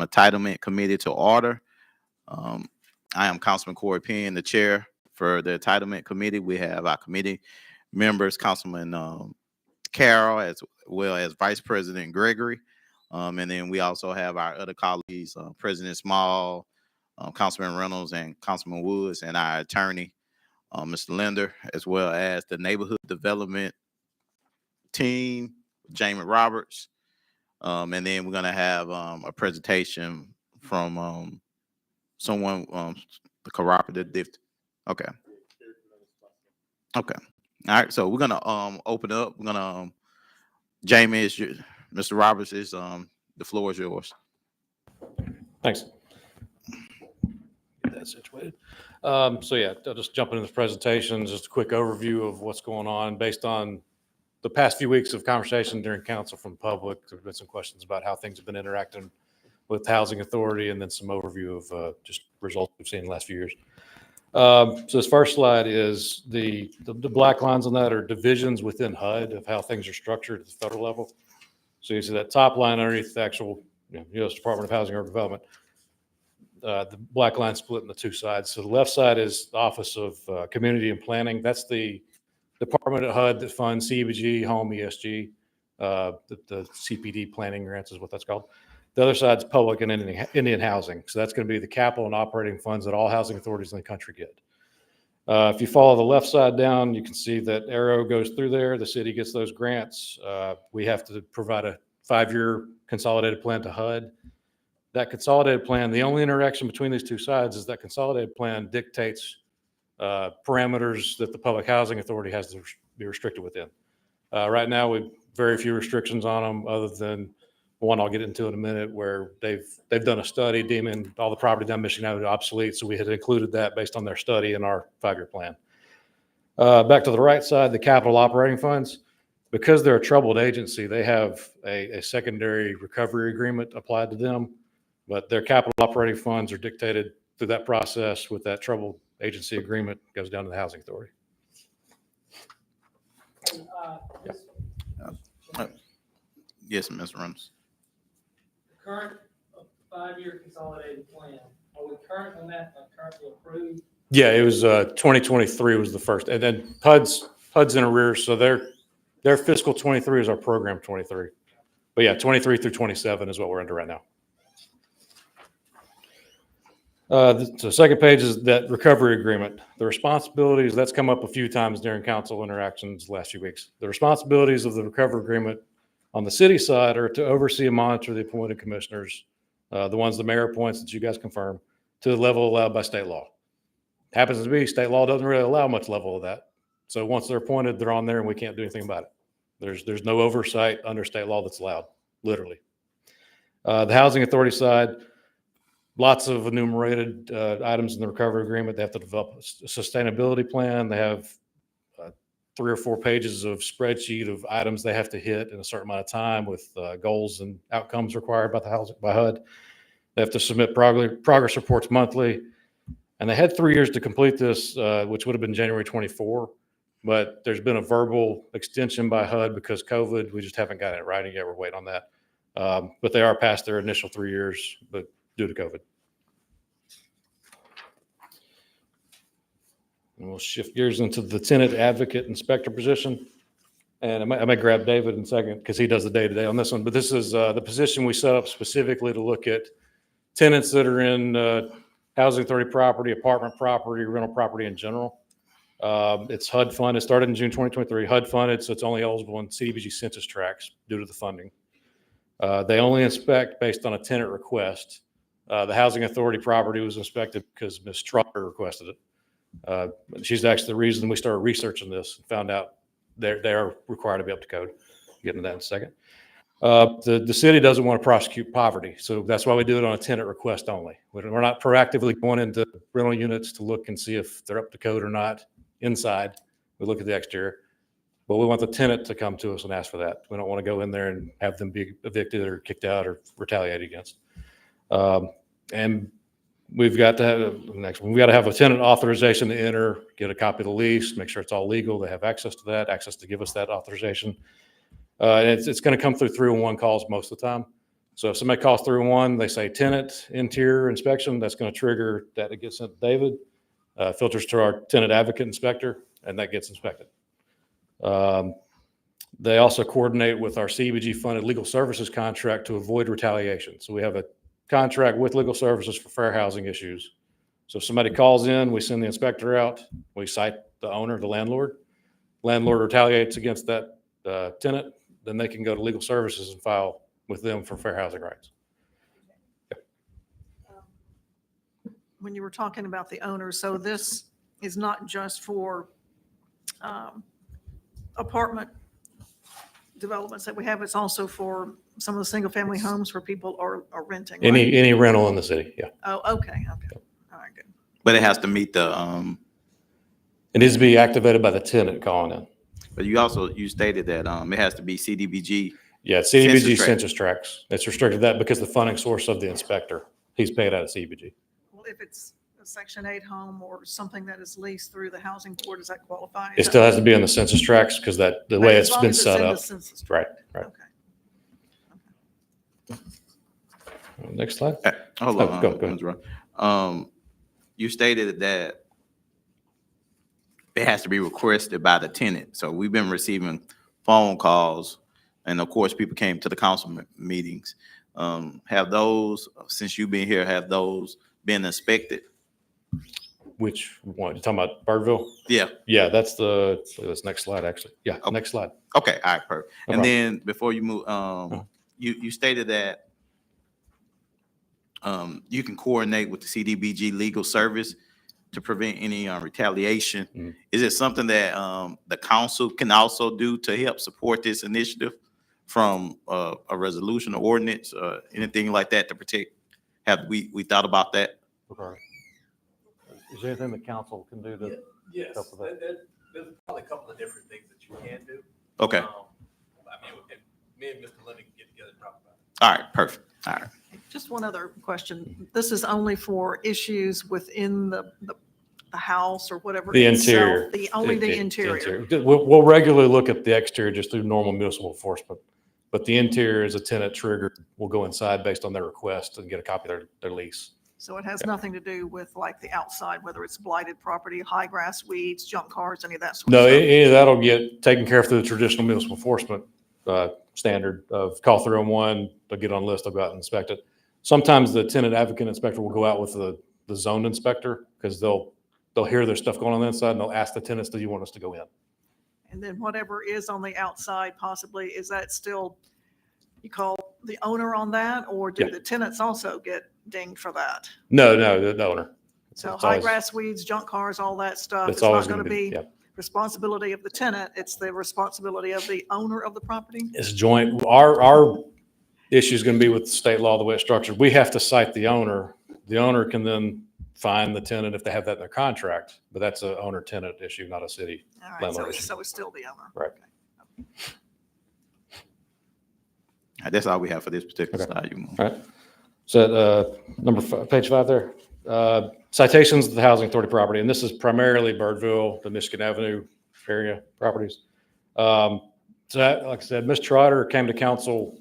Entitlement Committee to order. I am Councilman Corey Penn, the chair for the Entitlement Committee. We have our committee members, Councilman Carroll, as well as Vice President Gregory. And then we also have our other colleagues, President Small, Councilman Reynolds, and Councilman Woods, and our attorney, Mr. Linder, as well as the Neighborhood Development Team, Jamie Roberts. And then we're going to have a presentation from someone, the cooperative. Okay. Okay. All right. So we're going to open up. We're going to, Jamie, Mr. Roberts, the floor is yours. Thanks. Get that situated. So yeah, I'll just jump into this presentation, just a quick overview of what's going on based on the past few weeks of conversation during council from the public. There have been some questions about how things have been interacting with the Housing Authority, and then some overview of just results we've seen in the last few years. So this first slide is the black lines on that are divisions within HUD of how things are structured at the federal level. So you see that top line underneath the actual U.S. Department of Housing and Urban Development. The black line split into two sides. So the left side is the Office of Community and Planning. That's the department at HUD that funds CBG, home, ESG, the CPD planning grants is what that's called. The other side is public and Indian housing. So that's going to be the capital and operating funds that all housing authorities in the country get. If you follow the left side down, you can see that arrow goes through there. The city gets those grants. We have to provide a 5-year consolidated plan to HUD. That consolidated plan, the only interaction between these two sides is that consolidated plan dictates parameters that the Public Housing Authority has to be restricted within. Right now, we've very few restrictions on them, other than one I'll get into in a minute, where they've done a study deeming all the property down Michigan Avenue obsolete. So we had included that based on their study in our 5-year plan. Back to the right side, the capital operating funds, because they're a troubled agency, they have a secondary recovery agreement applied to them, but their capital operating funds are dictated through that process with that troubled agency agreement goes down to the Housing Authority. Yes, Ms. Reynolds. Current 5-year consolidated plan. Are we current on that? Currently approved? Yeah, it was 2023 was the first, and then HUD's in arrears, so their fiscal 23 is our program 23. But yeah, 23 through 27 is what we're under right now. The second page is that recovery agreement. The responsibilities, that's come up a few times during council interactions the last few weeks. The responsibilities of the recovery agreement on the city side are to oversee and monitor the appointed commissioners, the ones the mayor appoints that you guys confirm, to the level allowed by state law. Happens to be state law doesn't really allow much level of that. So once they're appointed, they're on there and we can't do anything about it. There's no oversight under state law that's allowed, literally. The Housing Authority side, lots of enumerated items in the recovery agreement. They have to develop a sustainability plan. They have 3 or 4 pages of spreadsheet of items they have to hit in a certain amount of time with goals and outcomes required by HUD. They have to submit progress reports monthly. And they had 3 years to complete this, which would have been January 24. But there's been a verbal extension by HUD because COVID. We just haven't gotten it writing yet. We're waiting on that. But they are past their initial 3 years, but due to COVID. And we'll shift gears into the tenant advocate inspector position. And I might grab David in a second because he does the day-to-day on this one. But this is the position we set up specifically to look at tenants that are in housing authority property, apartment property, rental property in general. It's HUD funded. It started in June 2023. HUD funded, so it's only eligible in CDBG census tracts due to the funding. They only inspect based on a tenant request. The housing authority property was inspected because Ms. Strucker requested it. She's actually the reason we started researching this and found out they are required to be up to code. Get into that in a second. The city doesn't want to prosecute poverty, so that's why we do it on a tenant request only. We're not proactively going into rental units to look and see if they're up to code or not inside. We look at the exterior, but we want the tenant to come to us and ask for that. We don't want to go in there and have them be evicted or kicked out or retaliated against. And we've got to have we've got to have a tenant authorization to enter, get a copy of the lease, make sure it's all legal. They have access to that, access to give us that authorization. And it's going to come through 301 calls most of the time. So if somebody calls 311, they say tenant interior inspection, that's going to trigger that. It gets sent to David, filters to our tenant advocate inspector, and that gets inspected. They also coordinate with our CDBG funded legal services contract to avoid retaliation. So we have a contract with legal services for fair housing issues. So if somebody calls in, we send the inspector out, we cite the owner, the landlord. Landlord retaliates against that tenant, then they can go to legal services and file with them for fair housing rights. When you were talking about the owner, so this is not just for apartment developments that we have, it's also for some of the single family homes where people are renting, right? Any rental in the city, yeah. Oh, okay. All right, good. But it has to meet the, It needs to be activated by the tenant calling in. but you stated that it has to be CDBG. Yeah, CDBG census tracts. It's restricted that because the funding source of the inspector, he's paid out of CDBG. Well, if it's a Section 8 home or something that is leased through the housing board, does that qualify? It still has to be on the census tracts because the way it's been set up. Right, right. Okay. Next slide. Hold on. Go ahead. You stated that it has to be requested by the tenant. So we've been receiving phone calls, and of course, people came to the council meetings. Have those, since you've been here, have those been inspected? Which one? You talking about Birdville? Yeah. Yeah, that's this next slide, actually. Yeah, Okay. Next slide. Okay. All right. Perfect. No And problem. then before you move, you stated that you can coordinate with the CDBG legal service to prevent any retaliation. Mhm. Is it something that the council can also do to help support this initiative from a resolution or ordinance or anything like that to protect? Have we thought about that? Okay. Is there anything the council can do to? Yes, help with that? there's probably a couple of different things that you can do. Okay. I mean, me and Mr. Lennon can get together and talk about it. All right. Perfect. All right. Just one other question. This is only for issues within the house or whatever. The itself, interior. Only the interior. We'll regularly look at the exterior just through normal municipal enforcement. But the interior is a tenant trigger. We'll go inside based on their request and get a copy of their lease. So it has nothing to do with like the outside, whether it's blighted property, high grass, weeds, junk cars, any of that sort No, of stuff. any of that'll get taken care of through the traditional municipal enforcement standard of call 301. They'll get on a list. They'll go out and inspect it. Sometimes the tenant advocate inspector will go out with the zone inspector because they'll hear their stuff going on the inside and they'll ask the tenants, do you want us to go in? And then whatever is on the outside possibly, is that still, you call the owner on that, or do Yeah. the tenants also get dinged for that? No, the owner. So It's high always- grass, weeds, junk cars, all that stuff, It's it's not always going to be yeah. responsibility of the tenant, it's the responsibility of the owner of the property? It's joint. Our issue is going to be with the state law, the way it's structured. We have to cite the owner. The owner can then fine the tenant if they have that in their contract, but that's an owner-tenant issue, not a city. All right, Landlord issue. so it's still the owner. Right. That's all we have for this particular Okay. slide. You move. All right. So page 5 there. Citations of the housing authority property, and this is primarily Birdville, the Michigan Avenue area properties. So that, like I said, Ms. Trotter came to council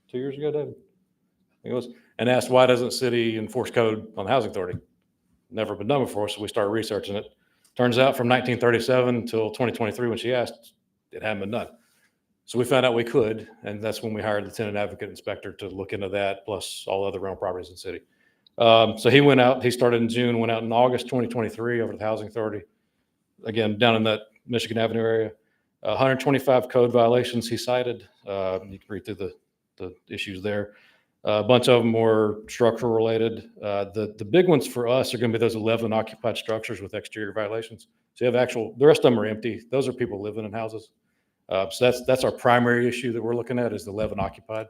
2 years ago, David, I think it was, and asked why doesn't city enforce code on the housing authority? Never been done before, so we started researching it. Turns out from 1937 until 2023, when she asked, it hadn't been done. So we found out we could, and that's when we hired the tenant advocate inspector to look into that, plus all other rental properties in the city. So he went out, he started in June, went out in August 2023 over to the housing authority, again, down in that Michigan Avenue area. 125 code violations he cited. You can read through the issues there. A bunch of them were structural related. The big ones for us are going to be those 11 occupied structures with exterior violations. So you have the rest of them are empty. Those are people living in houses. So that's our primary issue that we're looking at is the 11 occupied.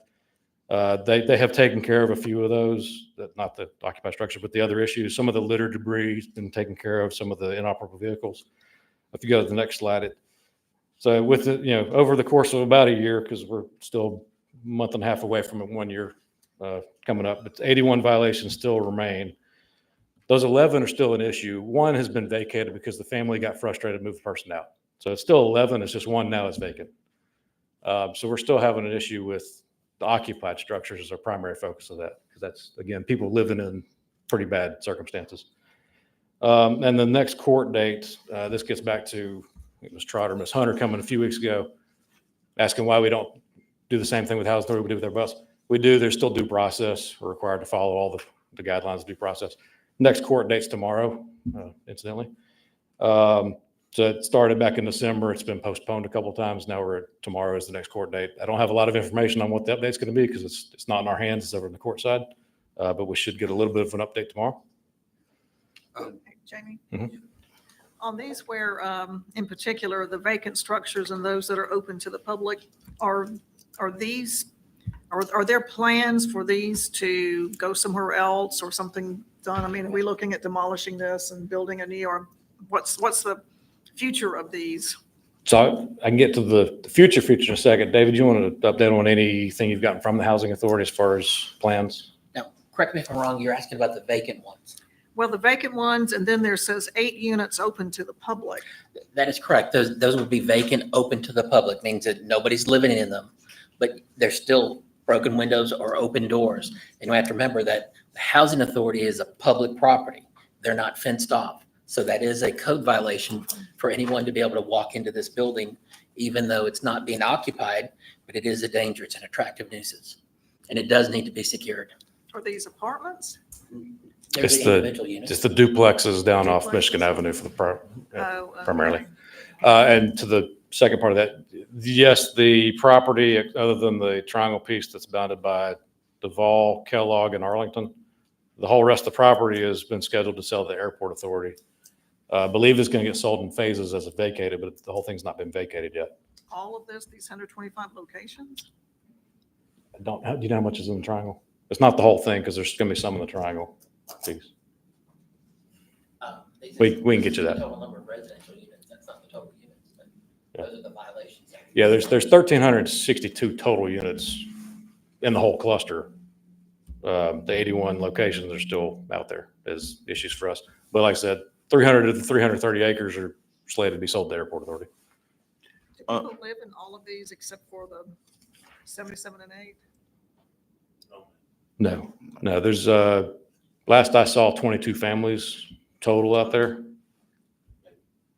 They have taken care of a few of those, not the occupied structure, but the other issues. Some of the litter debris has been taken care of, some of the inoperable vehicles. If you go to the next slide, so with the, over the course of about a year, because we're still a month and a half away from it, 1 year coming up, but 81 violations still remain. Those 11 are still an issue. One has been vacated because the family got frustrated, moved the person out. So it's still 11. It's just one now is vacant. So we're still having an issue with the occupied structures is our primary focus of that, because that's, again, people living in pretty bad circumstances. And the next court date, this gets back to, I think it was Trotter, Ms. Hunter coming a few weeks ago, asking why we don't do the same thing with housing authority we do with their bus. We do. There's still due process. We're required to follow all the guidelines of due process. Next court date's tomorrow, incidentally. So it started back in December. It's been postponed a couple of times. Now tomorrow is the next court date. I don't have a lot of information on what the update's going to be because it's not in our hands. It's over on the court side. But we should get a little bit of an update tomorrow. Jamie? Mhm. On these where, in particular, the vacant structures and those that are open to the public, are there plans for these to go somewhere else or something done? I mean, are we looking at demolishing this and building a new, or what's the future of these? So I can get to the future in a second. David, you want to update on anything you've gotten from the housing authority as far as plans? Now, correct me if I'm wrong, you're asking about the vacant ones. Well, the vacant ones, and then there says 8 units open to the public. That is correct. Those would be vacant, open to the public, means that nobody's living in them, but there's still broken windows or open doors. And you have to remember that the housing authority is a public property. They're not fenced off. So that is a code violation for anyone to be able to walk into this building, even though it's not being occupied, but it is a danger. It's an attractive nuisance. And it does need to be secured. Are these apartments? There's the individual units. Just the duplexes down off Duplexes. Michigan Avenue for the Oh, primarily. And to the second part of that, yes, the property, other than the triangle piece that's bounded by Duval, Kellogg, and Arlington, the whole rest of the property has been scheduled to sell to the airport authority. I believe it's going to get sold in phases as it's vacated, but the whole thing's not been vacated yet. All of this, these 125 locations? Do you know how much is in the triangle? It's not the whole thing because there's going to be some in the triangle piece. We can get you that. Total number of residential units, that's not the total units, but those are the violations. Yeah, there's 1,362 total units in the whole cluster. The 81 locations are still out there as issues for us. But like I said, 300 of the 330 acres are slated to be sold to the airport authority. Do people live in all of these except for the 77 and 8? No, there's, last I saw, 22 families total out there.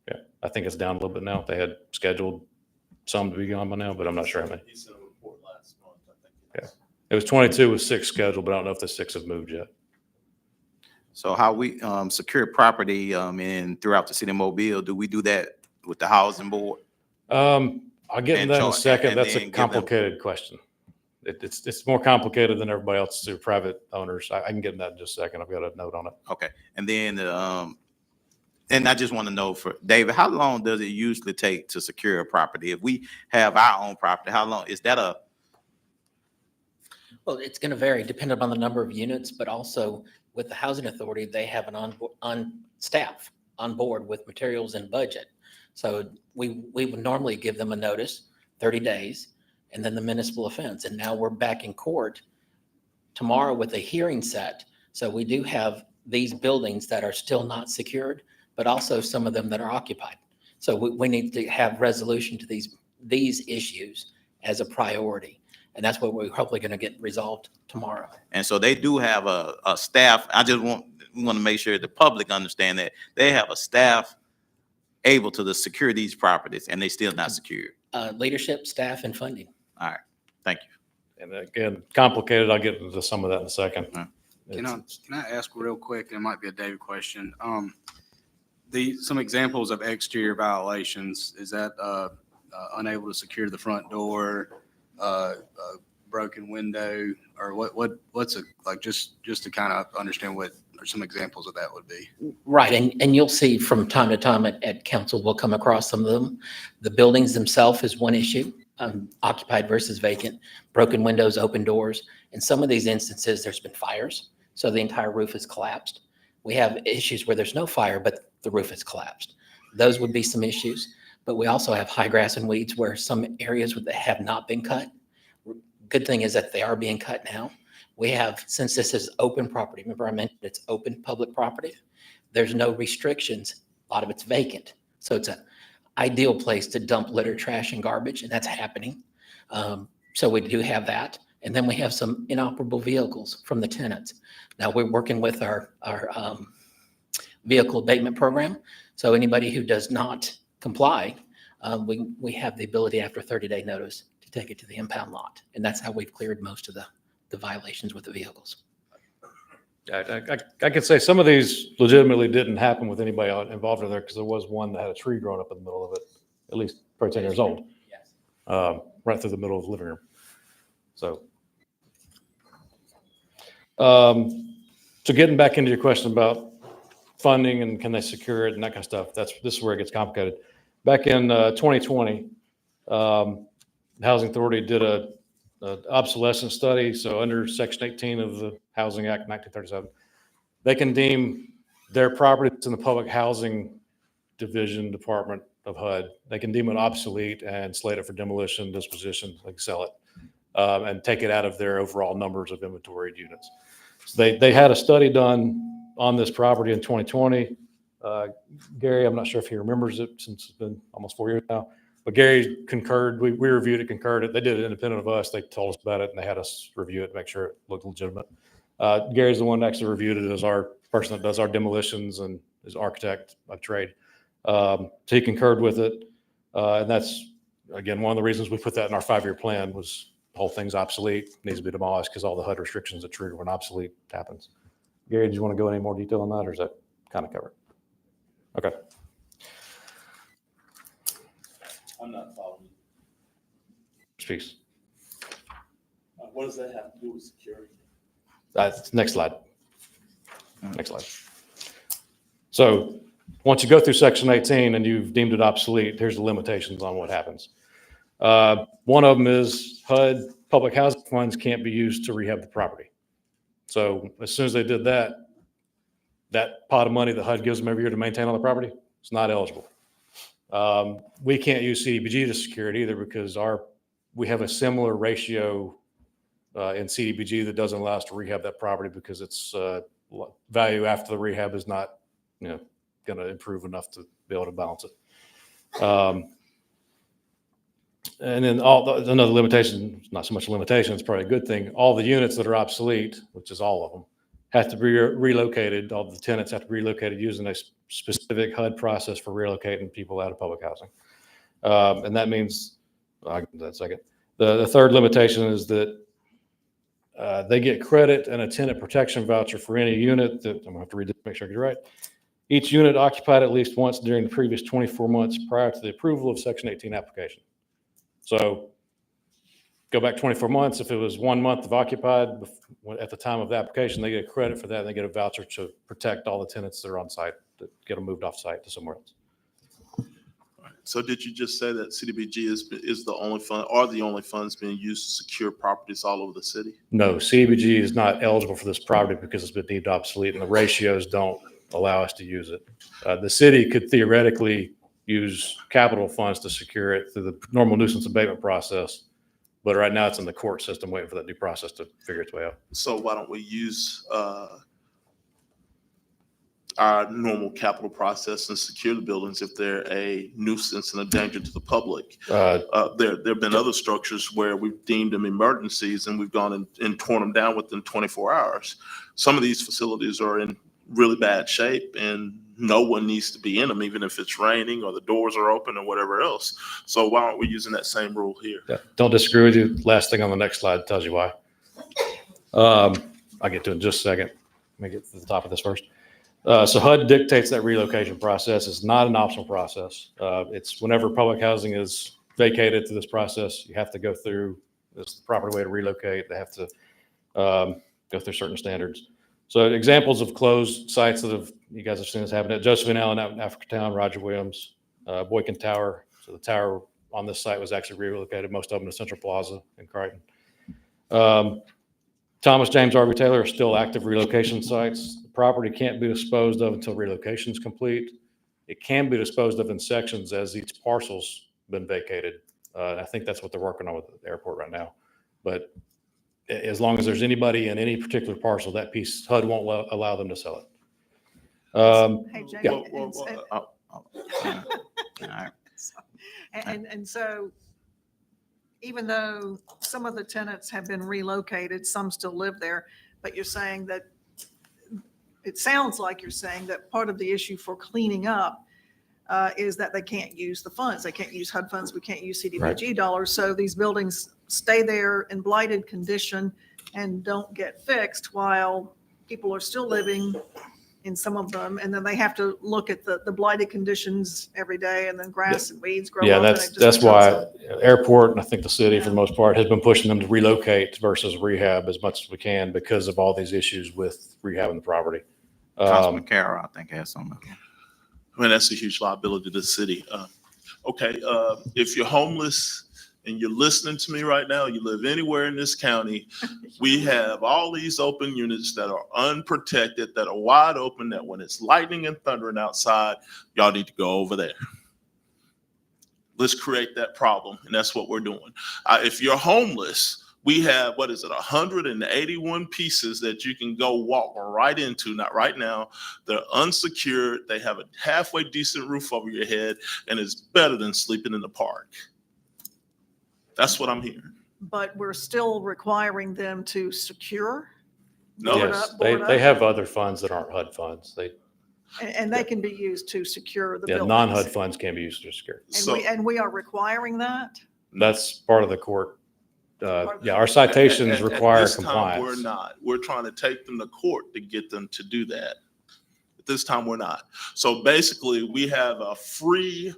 Yeah, I think it's down a little bit now. They had scheduled some to be gone by now, but I'm not sure how many. He sent a report last month, I think. Yeah. It was 22 with 6 scheduled, but I don't know if the 6 have moved yet. So how we secure property in throughout the city of Mobile, do we do that with the housing board? I'll get into And that in a charge- second. and That's then a give them- complicated question. It's more complicated than everybody else through private owners. I can get into that in just a second. I've got a note on it. Okay, and then and I just want to know for David, how long does it usually take to secure a property? If we have our own property, how long is that Well, it's going to vary depending upon the number of units, but also with the housing authority, they have an on staff on board with materials and budget. So we would normally give them a notice, 30 days, and then the municipal offense. And now we're back in court tomorrow with a hearing set. So we do have these buildings that are still not secured, but also some of them that are occupied. So we need to have resolution to these issues as a priority. And that's what we're hopefully going to get resolved tomorrow. and so they do have a staff. I just want to make sure the public understand that they have a staff able to secure these properties and they still not secured. Leadership, staff, and funding. All right, thank you. And again, complicated. I'll get into some of that in a second. Can I ask real quick, and it might be a David question, some examples of exterior violations, is that unable to secure the front door, broken window, or what's a, like, just to kind of understand what or some examples of that would be? Right, and you'll see from time to time at council, we'll come across some of them. The buildings themselves is one issue, occupied versus vacant, broken windows, open doors. In some of these instances, there's been fires, so the entire roof is collapsed. We have issues where there's no fire, but the roof is collapsed. Those would be some issues, but we also have high grass and weeds where some areas that have not been cut. Good thing is that they are being cut now. We have, since this is open property, remember I mentioned it's open public property, there's no restrictions. A lot of it's vacant. So it's an ideal place to dump litter, trash, and garbage, and that's happening. So we do have that. And then we have some inoperable vehicles from the tenants. Now, we're working with our vehicle abatement program. So anybody who does not comply, we have the ability after 30-day notice to take it to the impound lot. And that's how we've cleared most of the violations with the vehicles. I could say some of these legitimately didn't happen with anybody involved in there, because there was one that had a tree growing up in the middle of it, at least probably 10 years old, Yes. right through the middle of the living room. So, so getting back into your question about funding and can they secure it and that kind of stuff, this is where it gets complicated. Back in 2020, the Housing Authority did a obsolescence study. So under Section 18 of the Housing Act 1937, they can deem their property that's in the public housing division department of HUD, they can deem it obsolete and slate it for demolition, disposition, like sell it, and take it out of their overall numbers of inventoried units. So they had a study done on this property in 2020. Gary, I'm not sure if he remembers it since it's been almost 4 years now, but Gary concurred. We reviewed it, concurred it. They did it independent of us. They told us about it and they had us review it to make sure it looked legitimate. Gary's the one that actually reviewed it as our person that does our demolitions and is architect by trade. So he concurred with it. And that's, again, one of the reasons we put that in our 5-year plan was the whole thing's obsolete, needs to be demolished because all the HUD restrictions that trigger when obsolete happens. Gary, do you want to go into any more detail on that, or is that kind of covered? Okay. I'm not following. Speaks. What does that have to do with security? Next slide. Next slide. So once you go through Section 18 and you've deemed it obsolete, here's the limitations on what happens. One of them is HUD public housing funds can't be used to rehab the property. So as soon as they did that, that pot of money that HUD gives them every year to maintain on the property, it's not eligible. We can't use CDBG to secure it either because we have a similar ratio in CDBG that doesn't allow us to rehab that property because its value after the rehab is not, going to improve enough to be able to balance it. And then another limitation, not so much a limitation, it's probably a good thing. All the units that are obsolete, which is all of them, have to be relocated. All the tenants have to be relocated using a specific HUD process for relocating people out of public housing. And that means, I'll get to that in a second. The third limitation is that they get credit and a tenant protection voucher for any unit that, I'm going to have to read this to make sure I get it right. Each unit occupied at least once during the previous 24 months prior to the approval of Section 18 application. So go back 24 months. If it was 1 month of occupied at the time of the application, they get credit for that. And they get a voucher to protect all the tenants that are on site, to get them moved off site to somewhere else. So did you just say that CDBG is the only fund, or the only funds being used to secure properties all over the city? No, CDBG is not eligible for this property because it's been deemed obsolete and the ratios don't allow us to use it. The city could theoretically use capital funds to secure it through the normal nuisance abatement process. But right now it's in the court system waiting for that due process to figure its way out. So why don't we use our normal capital process and secure the buildings if they're a nuisance and a danger to the public? There have been other structures where we've deemed them emergencies and we've gone and torn them down within 24 hours. Some of these facilities are in really bad shape and no one needs to be in them, even if it's raining or the doors are open or whatever else. So why aren't we using that same rule here? Yeah, don't disagree with you. Last thing on the next slide tells you why. I'll get to it in just a second. Let me get to the top of this first. So HUD dictates that relocation process. It's not an optional process. It's whenever public housing is vacated through this process, you have to go through this the proper way to relocate. They have to go through certain standards. So examples of closed sites that you guys have seen this happen at Josephine Allen out in Africatown, Roger Williams, Boykin Tower. So the tower on this site was actually relocated, most of them to Central Plaza in Crichton. Thomas James R.V. Taylor are still active relocation sites. The property can't be disposed of until relocation is complete. It can be disposed of in sections as each parcel's been vacated. I think that's what they're working on with the airport right now. But as long as there's anybody in any particular parcel, that piece, HUD won't allow them to sell it. Hey, Jay, All right. and so even though some of the tenants have been relocated, some still live there, but you're saying that, it sounds like you're saying that part of the issue for cleaning up is that they can't use the funds. They can't use HUD funds. We can't use CDBG dollars. So these buildings stay there in blighted condition and don't get fixed while people are still living in some of them. And then they have to look at the blighted conditions every day, and then grass and weeds grow Yeah, up. and that's, it just that's becomes why airport, and I think the city for the most part has been pushing them to relocate versus rehab as much as we can because of all these issues with rehabbing the property. Councilman Carroll, I think, has something. I mean, that's a huge liability to the city. If you're homeless and you're listening to me right now, you live anywhere in this county, we have all these open units that are unprotected, that are wide open, that when it's lightning and thundering outside, y'all need to go over there. Let's create that problem, and that's what we're doing. If you're homeless, we have, 181 pieces that you can go walk right into. Not right now. They're unsecured. They have a halfway decent roof over your head, and it's better than sleeping in the park. That's what I'm hearing. But we're still requiring them to secure. No. board Yes, up, board they up, have other funds that aren't HUD funds. and they can be used to secure the Yeah, buildings. non-HUD funds can be used to secure. And we are requiring that? That's part of the court. Part of the- Our citations At require this time, compliance. we're not. We're trying to take them to court to get them to do that. At this time, we're not. So basically, we have a free,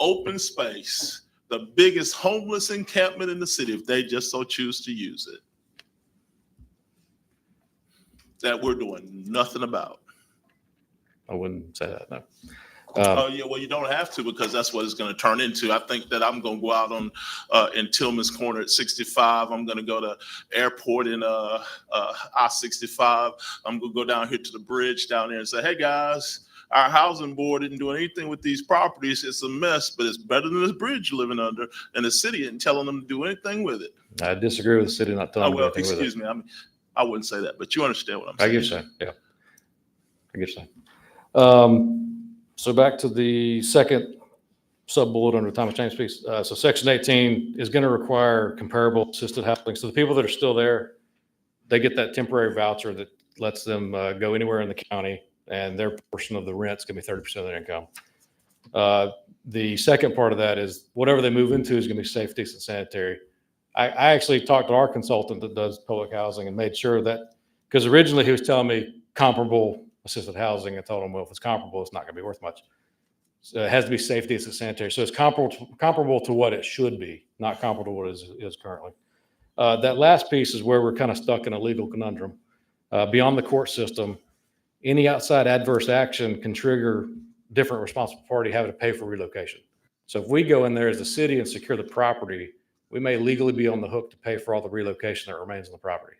open space, the biggest homeless encampment in the city, if they just so choose to use it, that we're doing nothing about. I wouldn't say that, no. Oh, yeah, well, you don't have to, because that's what it's going to turn into. I think that I'm going to go out on in Tillman's Corner at 65. I'm going to go to airport in I-65. I'm going to go down here to the bridge down there and say, hey, guys, our housing board didn't do anything with these properties. It's a mess, but it's better than this bridge you're living under. And the city isn't telling them to do anything with it. I disagree with the city not telling Oh, me well, anything with it. excuse me. I wouldn't say that, but you understand what I'm I saying. get you saying, yeah. I get you saying. So back to the second sub-bullet under Thomas James piece. So section 18 is going to require comparable assisted housing. So the people that are still there, they get that temporary voucher that lets them go anywhere in the county, and their portion of the rent's going to be 30% of their income. The second part of that is whatever they move into is going to be safe, decent, sanitary. I actually talked to our consultant that does public housing and made sure that, because originally he was telling me comparable assisted housing. I told him, well, if it's comparable, it's not going to be worth much. So it has to be safe, decent, sanitary. So it's comparable to what it should be, not comparable to what it is currently. That last piece is where we're kind of stuck in a legal conundrum. Beyond the court system, any outside adverse action can trigger different responsible party having to pay for relocation. So if we go in there as the city and secure the property, we may legally be on the hook to pay for all the relocation that remains on the property.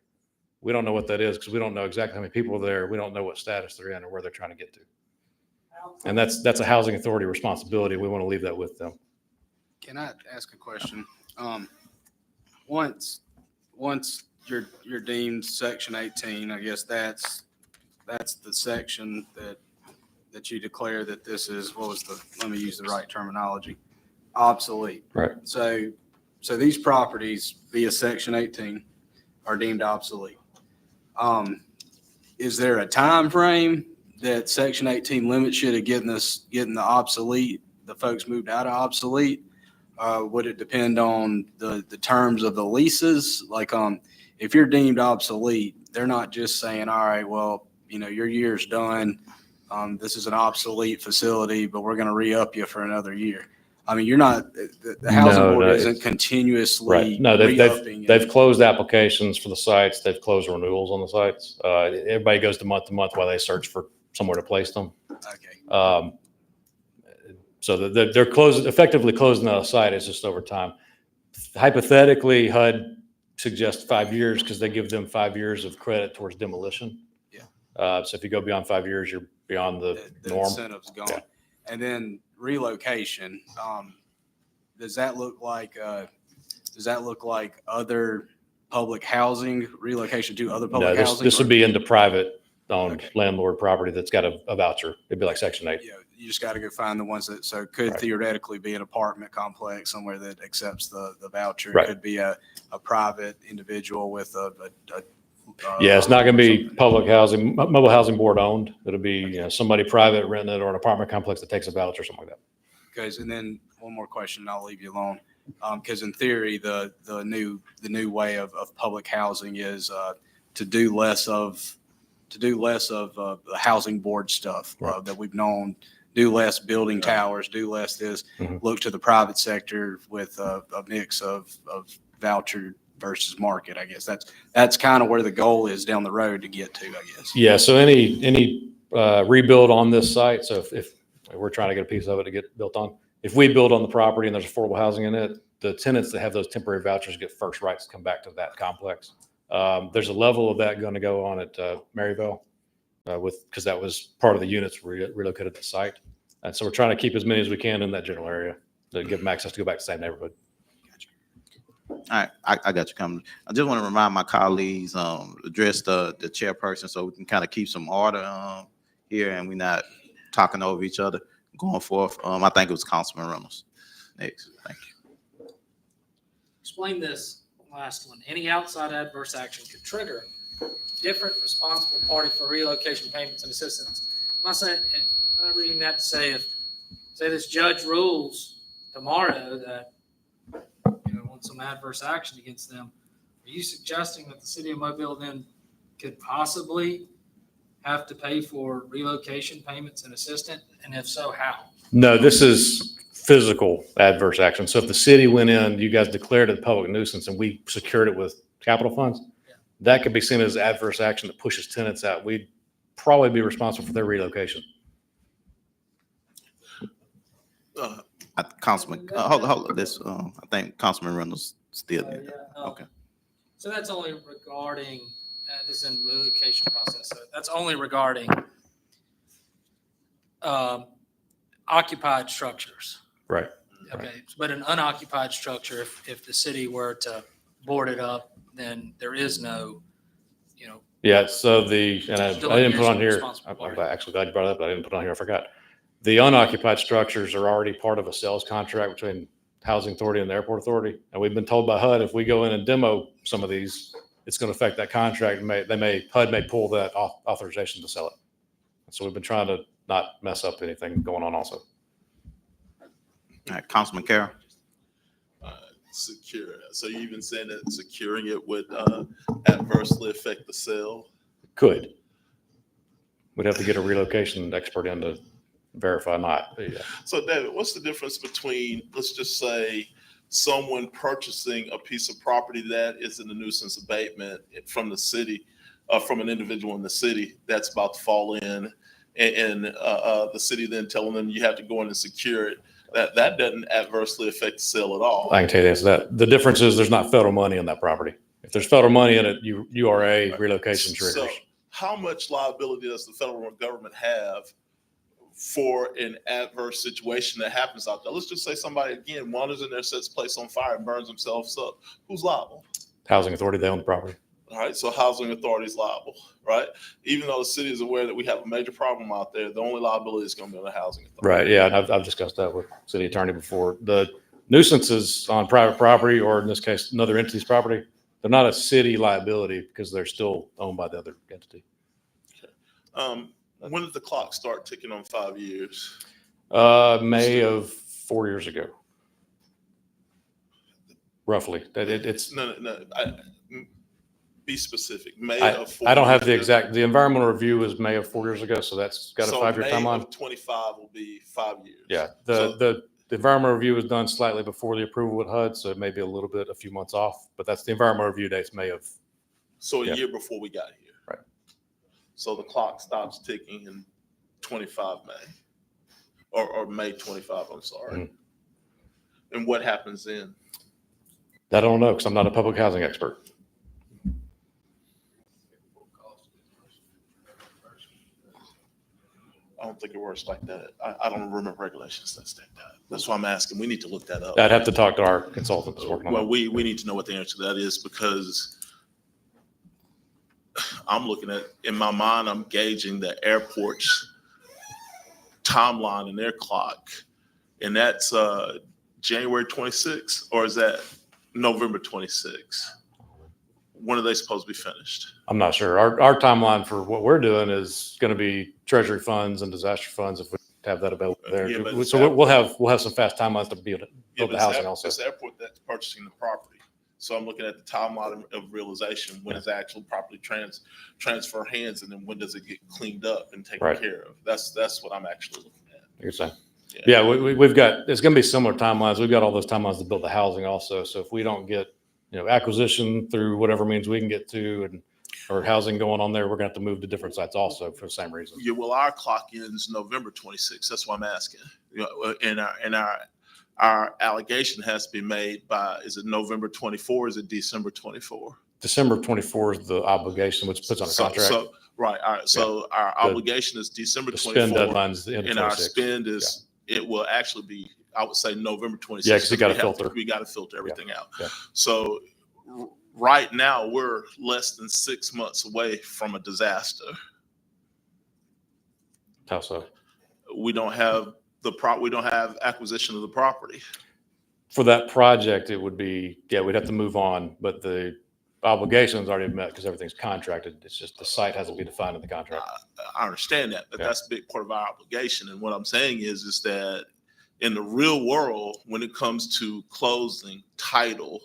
We don't know what that is because we don't know exactly how many people are there. We don't know what status they're in or where they're trying to get to. And that's a housing authority responsibility. We want to leave that with them. Can I ask a question? Once you're deemed Section 18, I guess that's the section that you declare that this is, let me use the right terminology, obsolete. Right. So these properties via Section 18 are deemed obsolete. Is there a time frame that Section 18 limits you to getting the obsolete, the folks moved out of obsolete? Would it depend on the terms of the leases? Like, if you're deemed obsolete, they're not just saying, all right, well, your year's done. This is an obsolete facility, but we're going to re-up you for another year. I mean, you're not, the housing board isn't continuously right. No, re-upping. they've closed applications for the sites. They've closed renewals on the sites. Everybody goes to month while they search for somewhere to place them. Okay. So they're effectively closing out a site. It's just over time. Hypothetically, HUD suggests 5 years because they give them 5 years of credit towards demolition. Yeah. So if you go beyond 5 years, you're beyond the norm. Incentive's gone. Yeah. And then relocation, does that look like other public housing, relocation to other public No, housing? this would be into private owned landlord property that's got a voucher. It'd be like Section 8. you just got to go find the ones that, so it could Right. theoretically be an apartment complex somewhere that accepts the voucher. Right. It could be a private individual with Yeah, it's not going to be something. public housing, mobile housing board owned. It'll be somebody private renting it or an apartment complex that takes a voucher or something like that. Because, and then one more question, and I'll leave you alone. Because in theory, the new way of public housing is to do less of the housing board stuff Right. that we've known. Do less building towers. Do less this. Mhm. Look to the private sector with a mix of voucher versus market. I guess that's kind of where the goal is down the road to get to, I guess. Yeah, so any rebuild on this site, so if we're trying to get a piece of it to get built on, if we build on the property and there's affordable housing in it, the tenants that have those temporary vouchers get first rights to come back to that complex. There's a level of that going to go on at Maryville because that was part of the units relocated to the site. And so we're trying to keep as many as we can in that general area to give them access to go back to the same neighborhood. All right, I got you coming. I just want to remind my colleagues, address the chairperson so we can kind of keep some order here and we're not talking over each other going forth. I think it was Councilman Reynolds. Next, thank you. Explain this last one. Any outside adverse action could trigger different responsible party for relocation payments and assistance. I'm reading that to say say this judge rules tomorrow that want some adverse action against them. Are you suggesting that the city of Mobile then could possibly have to pay for relocation payments and assistance? And if so, how? No, this is physical adverse action. So if the city went in, you guys declared it a public nuisance and we secured it with capital funds, that could be seen as adverse action that pushes tenants out. We'd probably be responsible for their relocation. Councilman, hold on, this, I think Councilman Reynolds still did. Okay. So that's only regarding, this is in relocation process, so that's only regarding occupied structures. Right. Okay, but an unoccupied structure, if the city were to board it up, then there is no, Yeah, so and I didn't put on here, Responsible I'm party. actually glad you brought it up, but I didn't put it on here, I forgot. The unoccupied structures are already part of a sales contract between Housing Authority and the Airport Authority. And we've been told by HUD, if we go in and demo some of these, it's going to affect that contract. HUD may pull that authorization to sell it. So we've been trying to not mess up anything going on also. All right, Councilman Carroll. Secure. So you even saying that securing it would adversely affect the sale? Could. We'd have to get a relocation expert in to verify not. But yeah. So David, what's the difference between, let's just say, someone purchasing a piece of property that is in a nuisance abatement from the city, from an individual in the city that's about to fall in, and the city then telling them you have to go in and secure it? That doesn't adversely affect the sale at all. I can tell you this, that the difference is there's not federal money on that property. If there's federal money in it, URA relocation triggers. So how much liability does the federal government have for an adverse situation that happens out there? Let's just say somebody, again, wanders in there, sets place on fire and burns themselves up. Who's liable? Housing Authority, they own the property. All right, so housing authority is liable, right? Even though the city is aware that we have a major problem out there, the only liability is going to be on the housing authority. Right, yeah, and I've discussed that with city attorney before. The nuisances on private property, or in this case, another entity's property, they're not a city liability because they're still owned by the other entity. When did the clock start ticking on 5 years? May of 4 years ago. Roughly. It's No. Be specific. May I, of 4 I don't have the years ago. exact, the environmental review is May of 4 years ago, so that's got a So 5-year May timeline. of 25 will be 5 years. Yeah, So- the environmental review was done slightly before the approval with HUD, so it may be a few months off, but that's the environmental review date's May of. So a Yeah. year before we got here. Right. So the clock stops ticking in 25 May, or May 25, I'm sorry. Mhm. And what happens then? I don't know, because I'm not a public housing expert. I don't think it works like that. I don't remember regulations that state that. That's why I'm asking. We need to look that up. I'd have to talk to our consultant that's working on Well, it. we need to know what the answer to that is, because I'm looking at, in my mind, I'm gauging the airport's timeline in their clock, and that's January 26th, or is that November 26th? When are they supposed to be finished? I'm not sure. Our timeline for what we're doing is going to be treasury funds and disaster funds if we have that available there. Yeah, but it's So we'll have some fast timelines to build Yeah, the but housing also. it's the airport that's purchasing the property. So I'm looking at the timeline of realization. When is the actual property transfer hands, and then when does it get cleaned up and taken Right. care of? That's what I'm actually looking at. You're saying. Yeah, we've got, it's going to be similar timelines. We've got all those timelines to build the housing also. So if we don't get, acquisition through whatever means we can get to, and or housing going on there, we're going to have to move to different sites also for the same reason. Yeah, well, our clock ends November 26th. That's why I'm asking. And our allegation has to be made by, is it November 24? Is it December 24? December 24 is the obligation, which puts on a contract. Right. All right. So our obligation is December The spend 24. deadline is the end of And our 26. spend is, it will actually be, I would say November 26th. Yeah, 'cause you gotta filter. We got to filter everything out. Yeah. So right now, we're less than 6 months away from a disaster. How so? We don't have we don't have acquisition of the property. For that project, it would be, we'd have to move on, but the obligation's already met because everything's contracted. It's just the site hasn't been defined in the contract. I understand that, but Yeah. that's a big part of our obligation. And what I'm saying is that in the real world, when it comes to closing, title,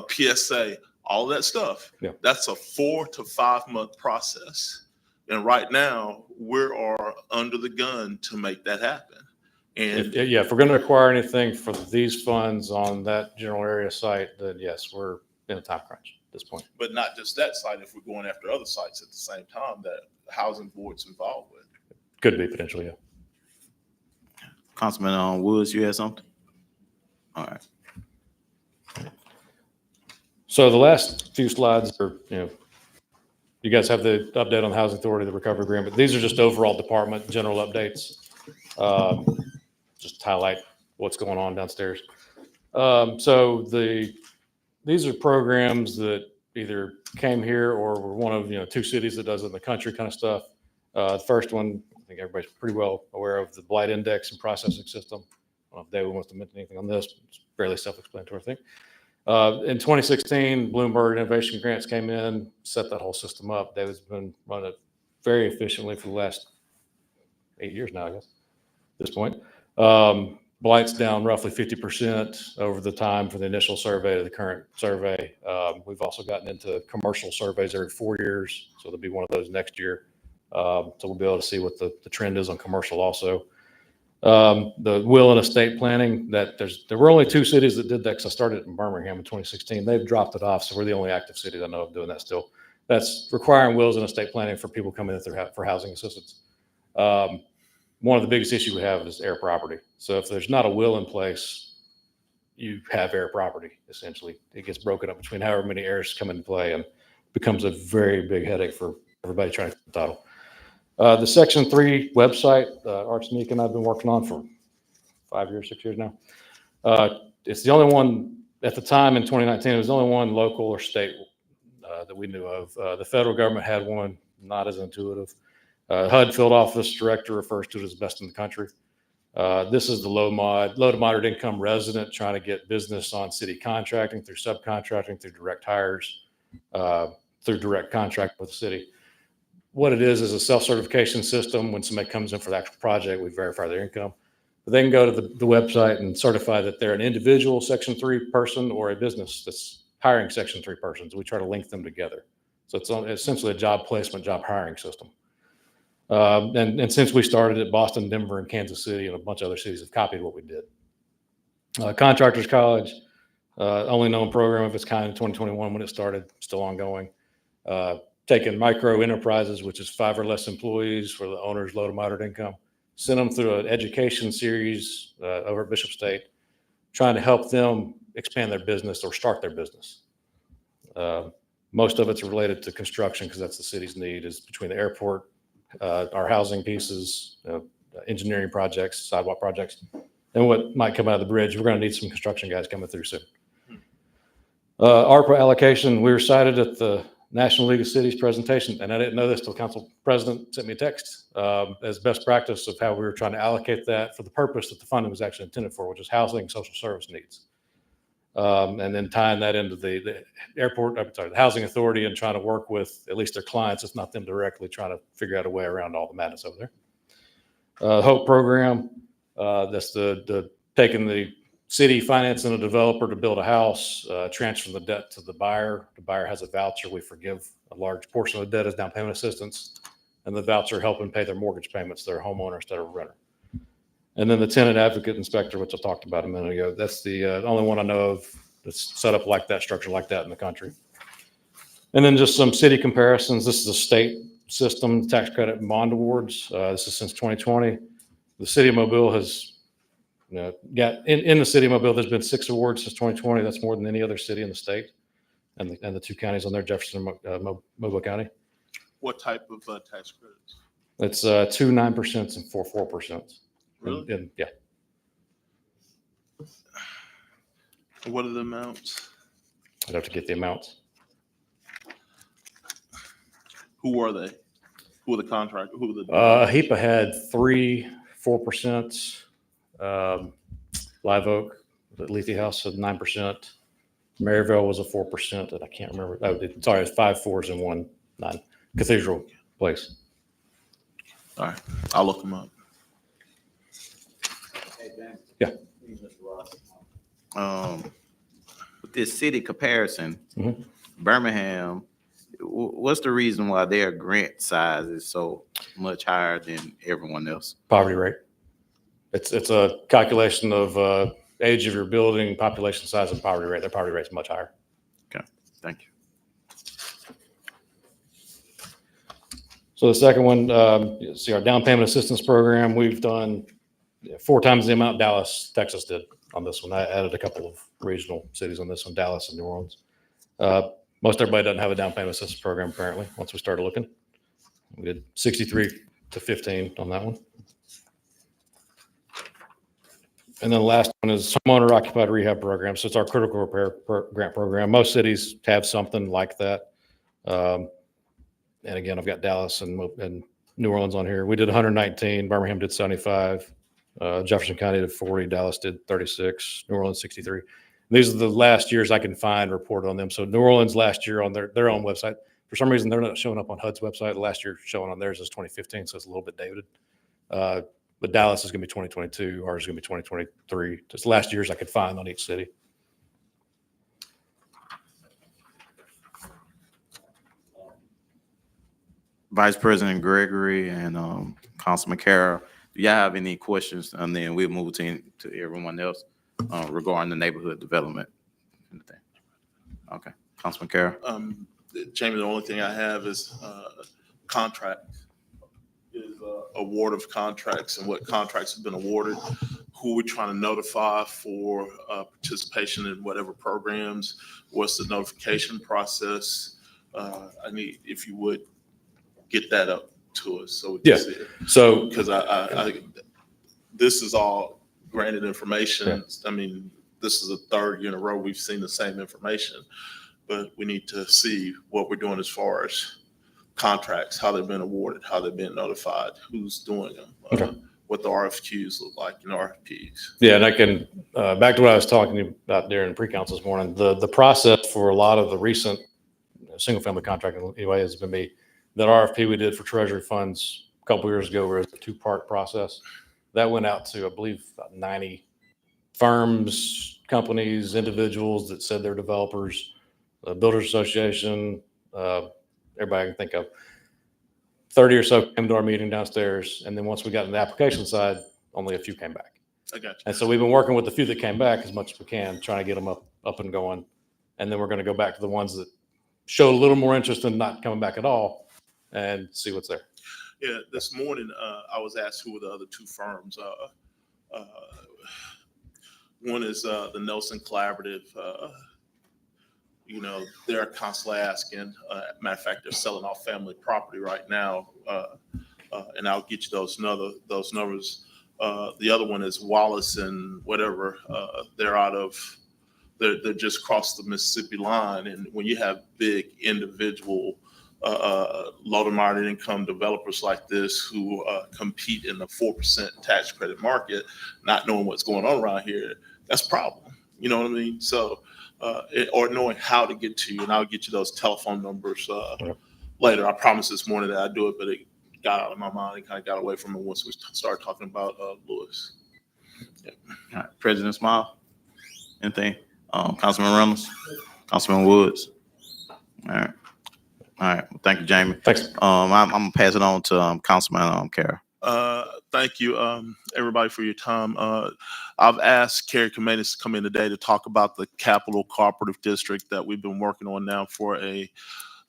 PSA, all that stuff, that's a 4 to 5 month process. And right now, we are under the gun to make that happen. And If we're going to acquire anything for these funds on that general area site, then yes, we're in a time crunch at this point. but not just that site, if we're going after other sites at the same time that housing board's involved with. Could be potentially, yeah. Councilman Woods, you had something? All right. So the last few slides are, you guys have the update on the Housing Authority, the recovery agreement. These are just overall department general updates. Just highlight what's going on downstairs. So these are programs that either came here or were one of, 2 cities that does it in the country kind of stuff. The first one, I think everybody's pretty well aware of, the Blight Index and Processing System. I don't know if David wants to mention anything on this. It's fairly self-explanatory thing. In 2016, Bloomberg Innovation Grants came in, set that whole system up. David's been running it very efficiently for the last 8 years now, I guess, at this point. Blight's down roughly 50% over the time from the initial survey to the current survey. We've also gotten into commercial surveys every 4 years, so there'll be one of those next year. So we'll be able to see what the trend is on commercial also. The will and estate planning, there were only 2 cities that did that, because I started in Birmingham in 2016. They've dropped it off, so we're the only active cities I know of doing that still. That's requiring wills and estate planning for people coming in for housing assistance. One of the biggest issues we have is heir property. So if there's not a will in place, you have heir property, essentially. It gets broken up between however many heirs come into play and becomes a very big headache for everybody trying to get the title. The Section 3 website, Arsenik and I've been working on for 5 years, 6 years now. It's the only one at the time in 2019. It was the only one local or state that we knew of. The federal government had one, not as intuitive. HUD Field Office Director refers to it as best in the country. This is the low to moderate income resident trying to get business on city contracting, through subcontracting, through direct hires, through direct contract with the city. What it is a self-certification system. When somebody comes in for the actual project, we verify their income. But they can go to the website and certify that they're an individual Section 3 person or a business that's hiring Section 3 persons. We try to link them together. So it's essentially a job placement, job hiring system. And since we started it, Boston, Denver, and Kansas City, and a bunch of other cities have copied what we did. Contractors College, only known program of its kind in 2021 when it started, still ongoing. Taking micro enterprises, which is 5 or less employees for the owners, low to moderate income, sent them through an education series over at Bishop State, trying to help them expand their business or start their business. Most of it's related to construction, because that's the city's need, is between the airport, our housing pieces, engineering projects, sidewalk projects, and what might come out of the bridge. We're going to need some construction guys coming through soon. ARPA allocation, we were cited at the National League of Cities presentation, and I didn't know this till Council President sent me a text as best practice of how we were trying to allocate that for the purpose that the funding was actually intended for, which is housing and social service needs. And then tying that into the airport, I'm sorry, the housing authority, and trying to work with at least their clients, if not them directly, trying to figure out a way around all the madness over there. HOPE program, that's the taking the city financing a developer to build a house, transferring the debt to the buyer. The buyer has a voucher. We forgive a large portion of the debt as down payment assistance, and the voucher helping pay their mortgage payments, their homeowner instead of a renter. And then the tenant advocate inspector, which I talked about a minute ago. That's the only one I know of that's set up like that, structure like that in the country. And then just some city comparisons. This is a state system, tax credit and bond awards. This is since 2020. The city of Mobile has got in the city of Mobile, there's been 6 awards since 2020. That's more than any other city in the state, and the 2 counties on there, Jefferson and Mobile County. What type of tax credits? It's 2 9% and 4%. Really? And yeah. What are the amounts? I'd have to get the amounts. Who are they? Who are the contract? Who are the? HEPA had 3 4%. Live Oak, the Lethe House had 9%. Maryville was a 4%, and I can't remember. Oh, sorry, it's 5 4s and 1 9. Cathedral Place. All right, I'll look them up. Yeah. With this city comparison, Mhm. Birmingham, what's the reason why their grant size is so much higher than everyone else? Poverty rate. It's a calculation of age of your building, population size, and poverty rate. Their poverty rate is much higher. Okay, thank you. So the second one, you see our down payment assistance program. We've done 4 times the amount Dallas, Texas did on this one. I added a couple of regional cities on this one, Dallas and New Orleans. Most everybody doesn't have a down payment assistance program apparently. Once we started looking, we did 63 to 15 on that one. And then the last one is homeowner occupied rehab program. So it's our critical repair grant program. Most cities have something like that. And again, I've got Dallas and New Orleans on here. We did 119. Birmingham did 75. Jefferson County did 40. Dallas did 36. New Orleans 63. These are the last years I can find reported on them. So New Orleans last year on their own website. For some reason, they're not showing up on HUD's website. The last year showing on theirs is 2015, so it's a little bit dated. But Dallas is going to be 2022. Ours is going to be 2023. Just last years I could find on each city. Vice President Gregory and Councilman Carroll, do y'all have any questions? And then we'll move to everyone else regarding the neighborhood development. Okay, Councilman Carroll. Jamie, the only thing I have is contract. Is award of contracts and what contracts have been awarded, who we're trying to notify for participation in whatever programs, what's the notification process. I need, if you would, get that up to us so we can see it. So, Because I this is all granted information. Yeah. I mean, this is the 3rd year in a row we've seen the same information, but we need to see what we're doing as far as contracts, how they've been awarded, how they've been notified, who's doing them, what the RFQs look like in RFPs. yeah, and I can, back to what I was talking about during pre-council this morning, the process for a lot of the recent single-family contracting anyway has been that RFP we did for Treasury funds a couple years ago was a 2-part process. That went out to, I believe, about 90 firms, companies, individuals that said they're developers, Builders Association, everybody I can think of. 30 or so came to our meeting downstairs, and then once we got in the application side, only a few came back. I got you. And so we've been working with the few that came back as much as we can, trying to get them up and going. And then we're going to go back to the ones that showed a little more interest in not coming back at all and see what's there. Yeah, this morning I was asked who were the other 2 firms. One is the Nelson Collaborative. They're constantly asking. Matter of fact, they're selling off family property right now, and I'll get you those numbers. The other one is Wallace and whatever. They're out of they're just across the Mississippi line. And when you have big individual low to moderate income developers like this who compete in the 4% tax credit market, not knowing what's going on around here, that's a problem. You know what I mean? So, or knowing how to get to you, and I'll get you those telephone numbers later. I promised this morning that I'd do it, but it got out of my mind and kind of got away from it once we started talking about Lewis. Yeah. All right, President Smile, anything? Councilman Reynolds, Councilman Woods. All right, all right. Thank you, Jamie. Thanks. I'm gonna pass it on to Councilman Kara. Thank you, everybody, for your time. I've asked Kerry Kamenis to come in today to talk about the Capital Cooperative District that we've been working on now for a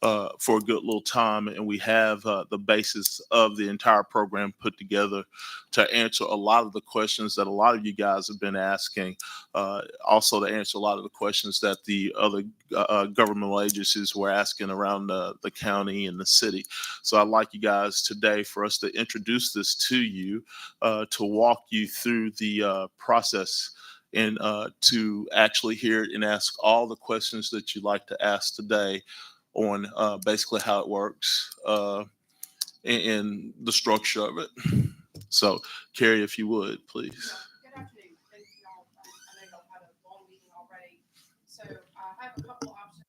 good little time, and we have the basis of the entire program put together to answer a lot of the questions that a lot of you guys have been asking. Also, to answer a lot of the questions that the other governmental agencies were asking around the county and the city. So I'd like you guys today for us to introduce this to you, to walk you through the process, and to actually hear it and ask all the questions that you'd like to ask today on basically how it works and the structure of it. So, Carrie, if you would, please. Good afternoon. Thank you all. I know y'all had a long meeting already. So I have a couple options.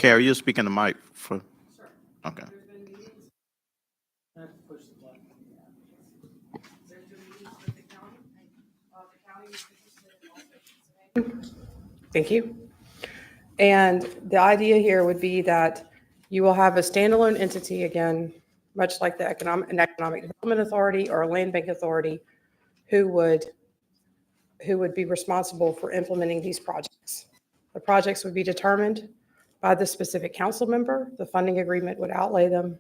Carrie, you're speaking the mic for, okay. Thank you. And the idea here would be that you will have a standalone entity again, much like an economic development authority or a land bank authority, who would be responsible for implementing these projects. The projects would be determined by the specific council member. The funding agreement would outlay them.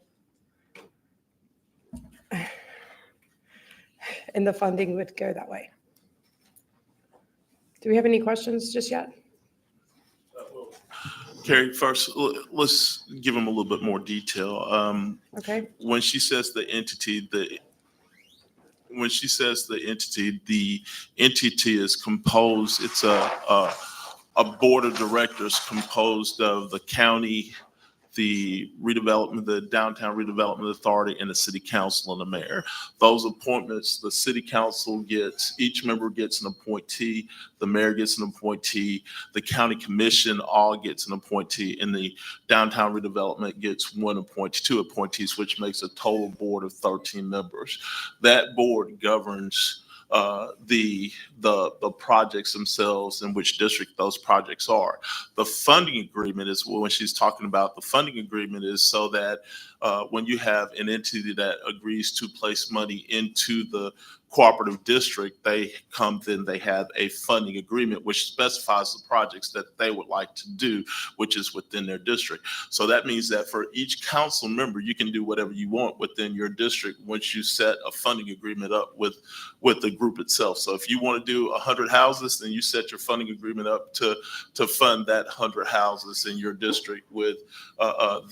And the funding would go that way. Do we have any questions just yet? Carrie, first, let's give them a little bit more detail. Okay. When she says the entity, the entity is composed, it's a board of directors composed of the county, the downtown redevelopment authority, and the city council and the mayor. Those appointments, the city council each member gets an appointee, the mayor gets an appointee, the county commission all gets an appointee, and the downtown redevelopment gets two appointees, which makes a total board of 13 members. That board governs the projects themselves and which district those projects are. The funding agreement is when she's talking about the funding agreement is so that when you have an entity that agrees to place money into the cooperative district, they have a funding agreement which specifies the projects that they would like to do, which is within their district. So that means that for each council member, you can do whatever you want within your district once you set a funding agreement up with the group itself. So if you want to do 100 houses, then you set your funding agreement up to fund that 100 houses in your district with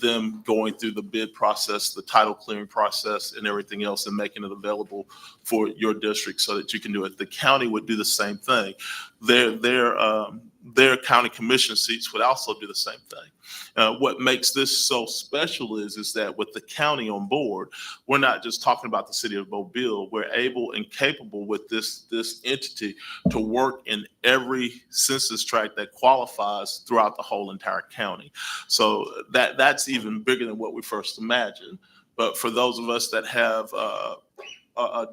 them going through the bid process, the title clearing process, and everything else, and making it available for your district so that you can do it. The county would do the same thing. Their county commission seats would also do the same thing. What makes this so special is that with the county on board, we're not just talking about the city of Mobile. We're able and capable with this entity to work in every census tract that qualifies throughout the whole entire county. So that's even bigger than what we first imagined. But for those of us that have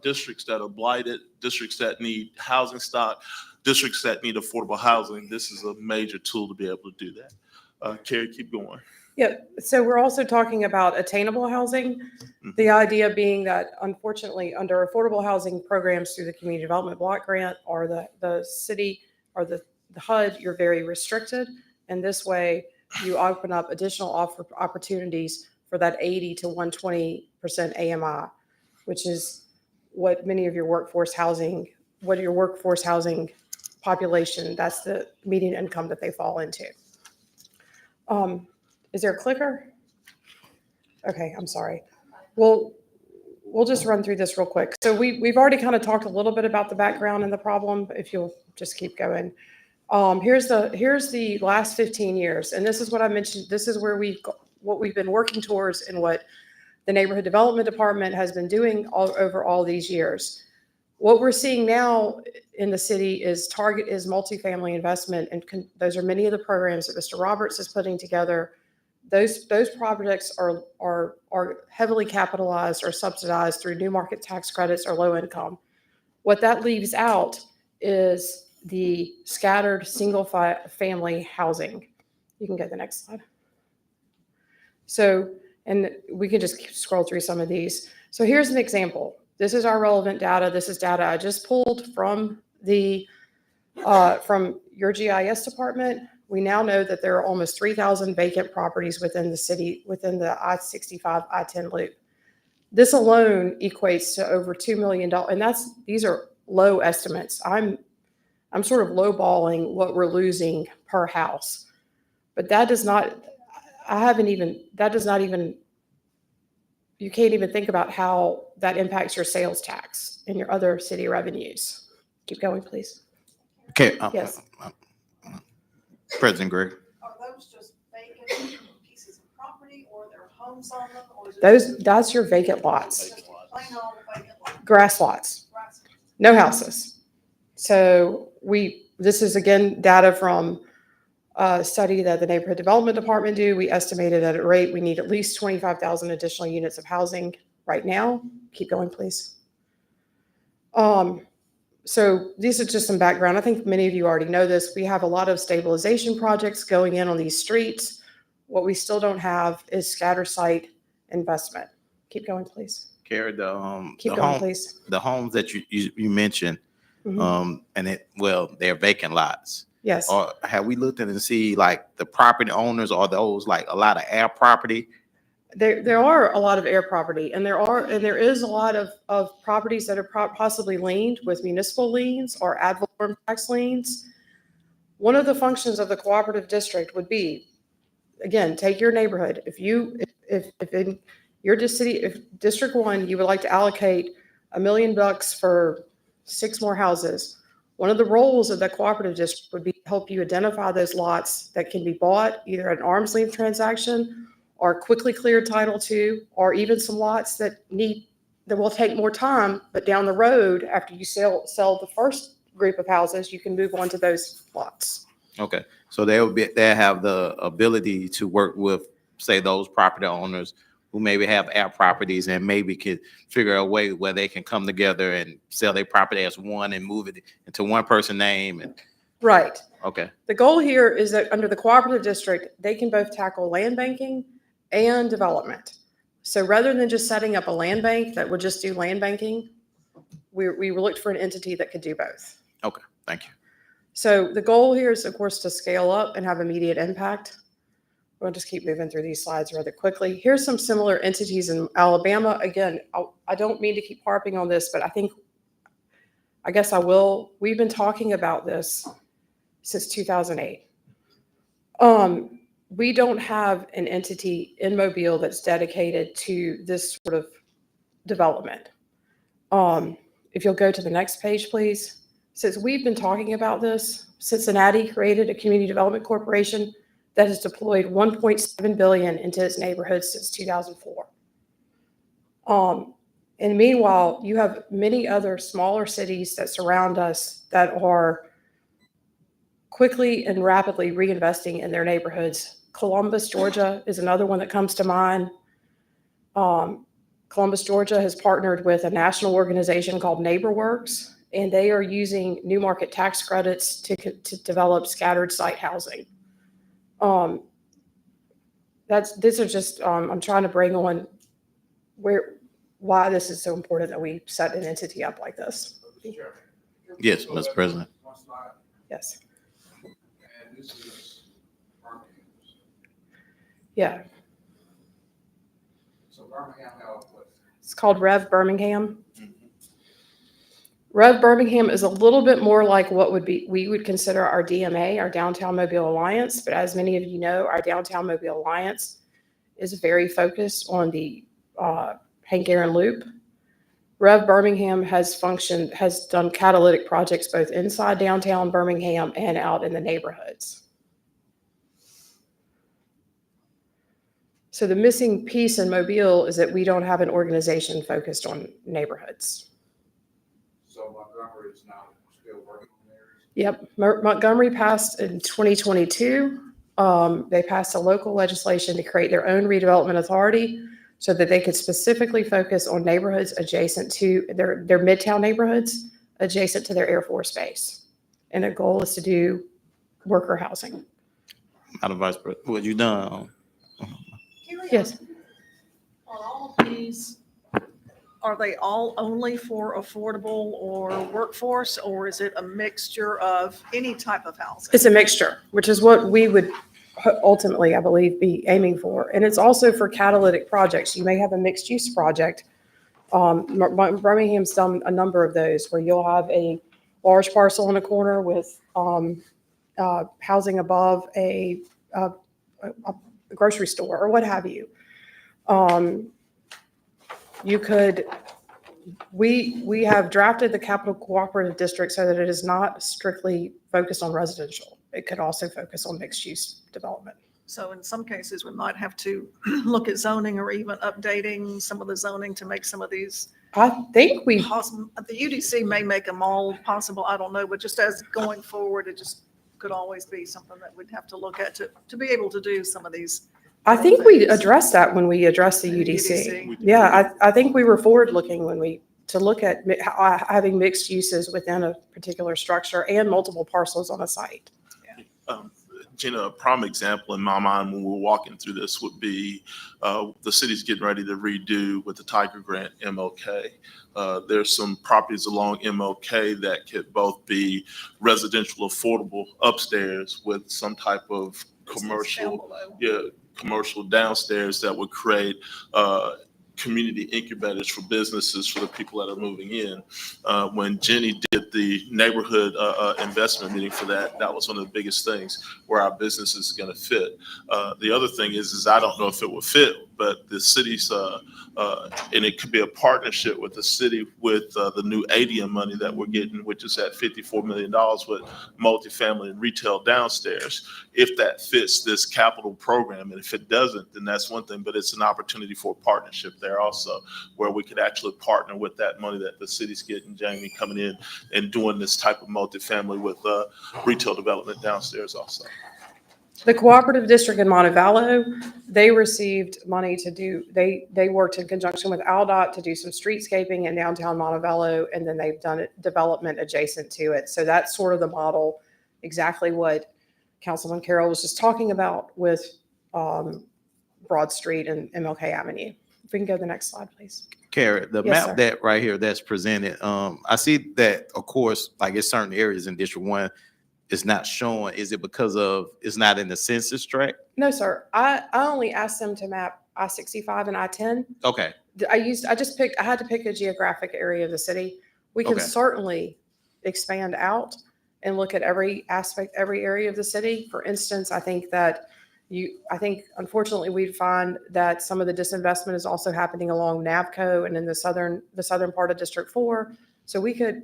districts that are blighted, districts that need housing stock, districts that need affordable housing, this is a major tool to be able to do that. Carrie, keep going. Yeah, so we're also talking about attainable housing. Mm-hmm. The idea being that unfortunately under affordable housing programs through the community development block grant or the city or the HUD, you're very restricted. And this way you open up additional opportunities for that 80 to 120% AMI, which is what many of your workforce housing population, that's the median income that they fall into. Is there a clicker? Okay, I'm sorry. We'll just run through this real quick. So we've already kind of talked a little bit about the background and the problem, if you'll just keep going. Here's the last 15 years. And this is what I mentioned. This is where what we've been working towards and what the neighborhood development department has been doing over all these years. What we're seeing now in the city is target is multifamily investment. And those are many of the programs that Mr. Roberts is putting together. Those projects are heavily capitalized or subsidized through new market tax credits or low income. What that leaves out is the scattered single family housing. You can go to the next slide. So, and we can just scroll through some of these. So here's an example. This is our relevant data. This is data I just pulled from from your GIS department. We now know that there are almost 3,000 vacant properties within the city, within the I-65, I-10 loop. This alone equates to over $2 million. And these are low estimates. I'm sort of lowballing what we're losing per house, but that does not even, you can't even think about how that impacts your sales tax and your other city revenues. Keep going, please. Okay. Yes. President Greg. Are those just vacant pieces of property or there are homes on them? Or is it That's your vacant lots, just plain old vacant lots? grass lots, Grass. no houses. So this is again data from study that the neighborhood development department do. We estimated at a rate we need at least 25,000 additional units of housing right now. Keep going, please. So these are just some background. I think many of you already know this. We have a lot of stabilization projects going in on these streets. What we still don't have is scatter site investment. Keep going, please. Carrie, Keep going, please. the homes that you mentioned, Mhm. and they're vacant lots. Yes. Or have we looked at and see like the property owners, or those like a lot of air property? There are a lot of air property, and there is a lot of properties that are possibly liened with municipal liens or ad valorem tax liens. One of the functions of the cooperative district would be, again, take your neighborhood. If in your if District 1, you would like to allocate $1 million for 6 more houses, one of the roles of the cooperative district would be to help you identify those lots that can be bought, either an arm's length transaction or quickly clear title to, or even some lots that will take more time, but down the road, after you sell the first group of houses, you can move on to those lots. Okay, so they have the ability to work with, say, those property owners who maybe have air properties and maybe could figure a way where they can come together and sell their property as one and move it into one person name. And Right. okay, The goal here is that under the cooperative district, they can both tackle land banking and development. So rather than just setting up a land bank that would just do land banking, we looked for an entity that could do both. okay, thank you. So the goal here is, of course, to scale up and have immediate impact. We'll just keep moving through these slides rather quickly. Here's some similar entities in Alabama. Again, I don't mean to keep harping on this, but I guess I will. We've been talking about this since 2008. We don't have an entity in Mobile that's dedicated to this sort of development. If you'll go to the next page, please. Since we've been talking about this, Cincinnati created a community development corporation that has deployed $1.7 billion into its neighborhoods since 2004. And meanwhile, you have many other smaller cities that surround us that are quickly and rapidly reinvesting in their neighborhoods. Columbus, Georgia is another one that comes to mind. Columbus, Georgia has partnered with a national organization called NeighborWorks, and they are using new market tax credits to develop scattered site housing. These are just, I'm trying to bring on why this is so important that we set an entity up like this. Yes, Mr. President. Yes. And this is Birmingham. Yeah. So Birmingham, it's called Rev Birmingham. Rev Birmingham is a little bit more like what we would consider our DMA, our Downtown Mobile Alliance. But as many of you know, our Downtown Mobile Alliance is very focused on the Hank Aaron Loop. Rev Birmingham has done catalytic projects both inside downtown Birmingham and out in the neighborhoods. So the missing piece in Mobile is that we don't have an organization focused on neighborhoods. so Montgomery is now still working on theirs. Yep, Montgomery passed in 2022. They passed a local legislation to create their own redevelopment authority so that they could specifically focus on neighborhoods adjacent to their midtown neighborhoods adjacent to their Air Force Base. And their goal is to do worker housing. Madam Vice President, what you done? Yes. On all of these, are they all only for affordable or workforce, or is it a mixture of any type of housing? It's a mixture, which is what we would ultimately, I believe, be aiming for. And it's also for catalytic projects. You may have a mixed use project. Birmingham's done a number of those where you'll have a large parcel in a corner with housing above a grocery store or what have you. We have drafted the Capital Cooperative District so that it is not strictly focused on residential. It could also focus on mixed use development. So in some cases, we might have to look at zoning or even updating some of the zoning to make some of these I think possible. The UDC may make them all possible, I don't know, but just as going forward, it just. could always be something that we'd have to look at to be able to do some of these. I think we things. addressed that when we addressed the The UDC. UDC. Yeah, I think we were forward-looking when to look at having mixed uses within a particular structure and multiple parcels on a site. Gina, a prime example in my mind when we're walking through this would be the city's getting ready to redo with the Tiger Grant MLK. There's some properties along MLK that could both be residential affordable upstairs with some type of commercial, commercial downstairs that would create community incubators for businesses for the people that are moving in. When Jenny did the neighborhood investment meeting for that, that was one of the biggest things where our business is going to fit. The other thing is I don't know if it will fit, but the city's, and it could be a partnership with the city with the new ADM money that we're getting, which is at $54 million with multifamily and retail downstairs. If that fits this capital program, and if it doesn't, then that's one thing, but it's an opportunity for a partnership there also, where we could actually partner with that money that the city's getting, Jamie, coming in and doing this type of multifamily with retail development downstairs also. The cooperative district in Montevallo, they received money to do, they worked in conjunction with ALDOT to do some streetscaping in downtown Montevallo, and then they've done development adjacent to it. So that's sort of the model, exactly what Councilman Carroll was just talking about with Broad Street and MLK Avenue. If we can go to the next slide, please. Carrie, the Yes, map sir. that right here that's presented, I see that, of course, like in certain areas in District 1, it's not showing. Is it because of it's not in the census tract? No, sir. I only asked them to map I-65 and I-10. Okay. I had to pick a geographic area of the city. We can Okay. certainly expand out and look at every aspect, every area of the city. For instance, I think unfortunately we'd find that some of the disinvestment is also happening along Navco and in the southern part of District 4. So we can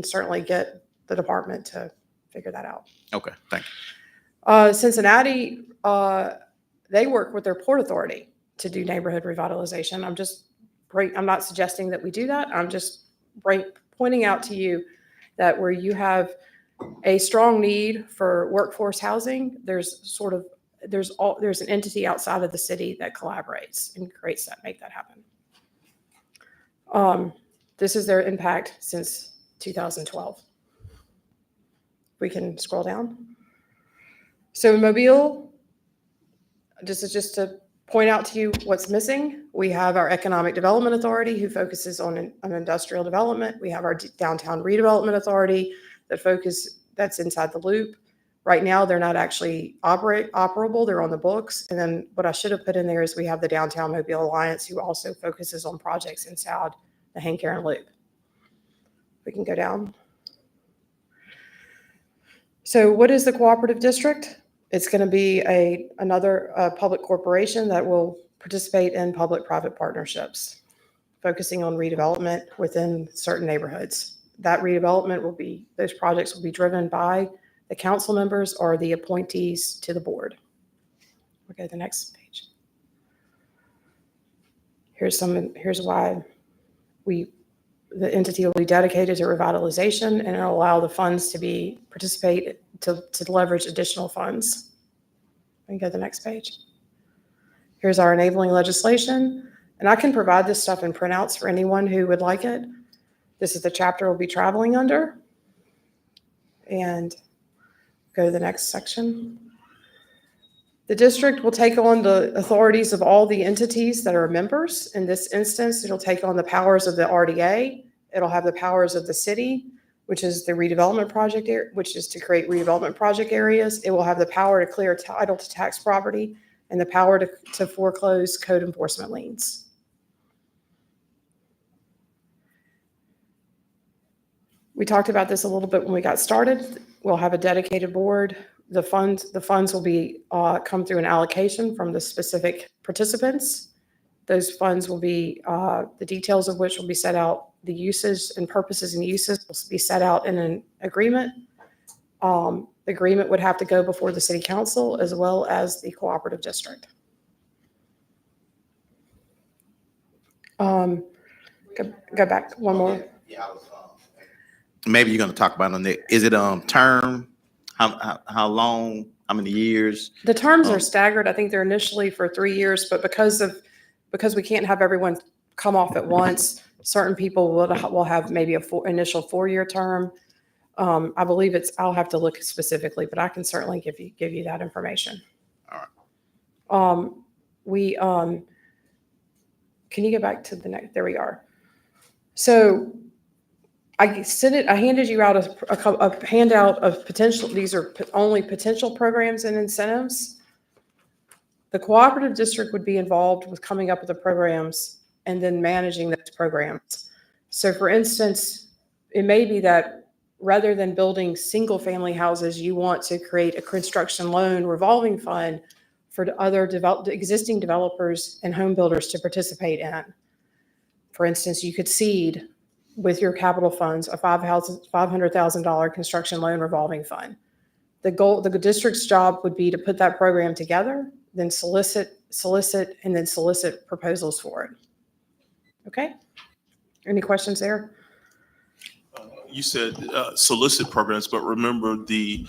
certainly get the department to figure that out. Okay. Thank you. Cincinnati, they work with their Port Authority to do neighborhood revitalization. I'm not suggesting that we do that. I'm just pointing out to you that where you have a strong need for workforce housing, there's an entity outside of the city that collaborates and make that happen. This is their impact since 2012. We can scroll down. So in Mobile, this is just to point out to you what's missing. We have our Economic Development Authority who focuses on industrial development. We have our Downtown Redevelopment Authority that's inside the loop. Right now, they're not actually operable. They're on the books. And then what I should have put in there is we have the Downtown Mobile Alliance who also focuses on projects inside the Hank Aaron Loop. We can go down. So what is the cooperative district? It's going to be another public corporation that will participate in public-private partnerships, focusing on redevelopment within certain neighborhoods. That redevelopment those projects will be driven by the council members or the appointees to the board. We'll go to the next page. Here's why the entity will be dedicated to revitalization, and it'll allow the funds to participate to leverage additional funds. We can go to the next page. Here's our enabling legislation, and I can provide this stuff in printouts for anyone who would like it. This is the chapter we'll be traveling under. And go to the next section. The district will take on the authorities of all the entities that are members. In this instance, it'll take on the powers of the RDA. It'll have the powers of the city, which is the redevelopment project, which is to create redevelopment project areas. It will have the power to clear title to tax property and the power to foreclose code enforcement liens. We talked about this a little bit when we got started. We'll have a dedicated board. The funds will be come through an allocation from the specific participants. Those funds will be the details of which will be set out. The uses and purposes and uses will be set out in an agreement. The agreement would have to go before the city council as well as the cooperative district. Go back one more. Yeah, maybe you're going to talk about on that. Is it term? How long? How many years? The terms Um, are staggered. I think they're initially for 3 years, but because we can't have everyone come off at once, certain people will have maybe initial 4-year term. I believe I'll have to look specifically, but I can certainly give you that information. All right. Can you go back to the next? There we are. So I handed you out a handout of potential. These are only potential programs and incentives. The cooperative district would be involved with coming up with the programs and then managing those programs. So for instance, it may be that rather than building single family houses, you want to create a construction loan revolving fund for other existing developers and home builders to participate in. For instance, you could seed with your capital funds a $500,000 construction loan revolving fund. The district's job would be to put that program together, then solicit, and then solicit proposals for it. Okay? Any questions there? You said solicit programs, but remember the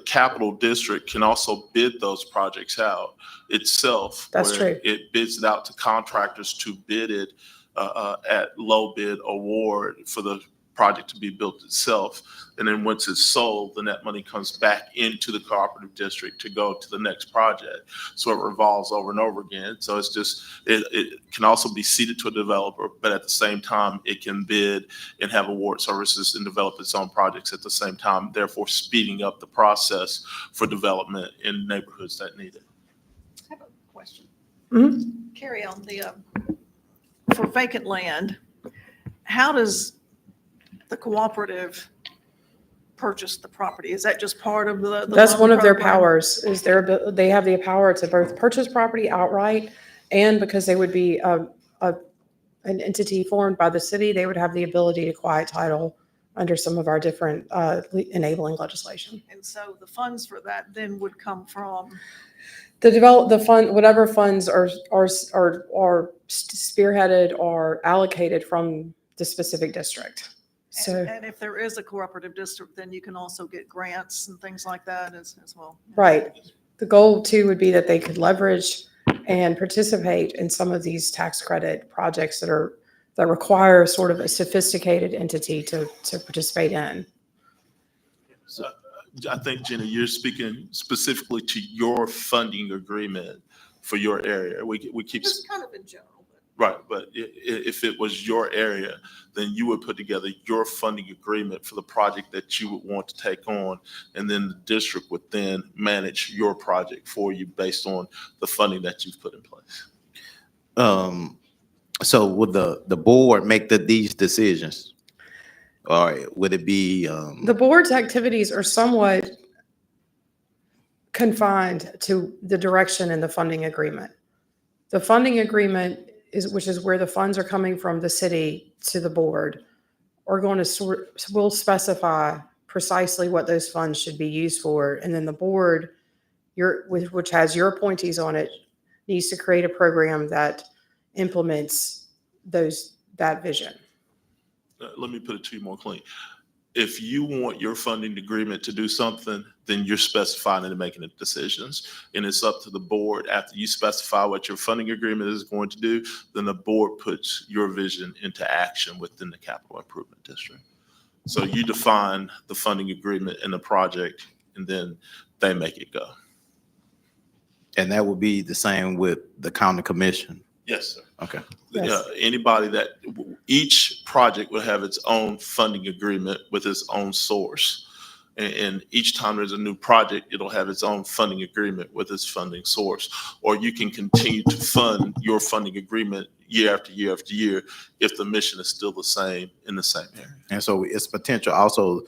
capital district can also bid those projects out itself. That's where true. It bids it out to contractors to bid it at low bid award for the project to be built itself. And then once it's sold, then that money comes back into the cooperative district to go to the next project. So it revolves over and over again. So it's just, it can also be ceded to a developer, but at the same time, it can bid and have award services and develop its own projects at the same time, therefore speeding up the process for development in neighborhoods that need it. I have a question. Mhm. Carrie, on for vacant land, how does the cooperative purchase the property? Is that just part of the That's loan one of their program? powers, they have the power to both purchase property outright, and because they would be an entity formed by the city, they would have the ability to quiet title under some of our different enabling legislation. And so the funds for that then would come from? The fund, whatever funds are spearheaded or allocated from the specific district. So, And if there is a cooperative district, then you can also get grants and things like that as well. right. The goal too would be that they could leverage and participate in some of these tax credit projects that require sort of a sophisticated entity to participate in. So I think, Jenna, you're speaking specifically to your funding agreement for your area. We keep. Just kind of in general. Right, but if it was your area, then you would put together your funding agreement for the project that you would want to take on, and then the district would then manage your project for you based on the funding that you've put in place. So would the board make these decisions, or would it be? The board's activities are somewhat confined to the direction in the funding agreement. The funding agreement which is where the funds are coming from the city to the board, are going to will specify precisely what those funds should be used for. And then the board, which has your appointees on it, needs to create a program that implements that vision. Let me put it to you more clean. If you want your funding agreement to do something, then you're specifying and making the decisions. And it's up to the board. After you specify what your funding agreement is going to do, then the board puts your vision into action within the capital improvement district. So you define the funding agreement in the project, and then they make it go. And that would be the same with the county commission? Yes, sir. Okay. Yes. Each project will have its own funding agreement with its own source. And each time there's a new project, it'll have its own funding agreement with its funding source. Or you can continue to fund your funding agreement year after year after year if the mission is still the same in the same area. And so it's potential also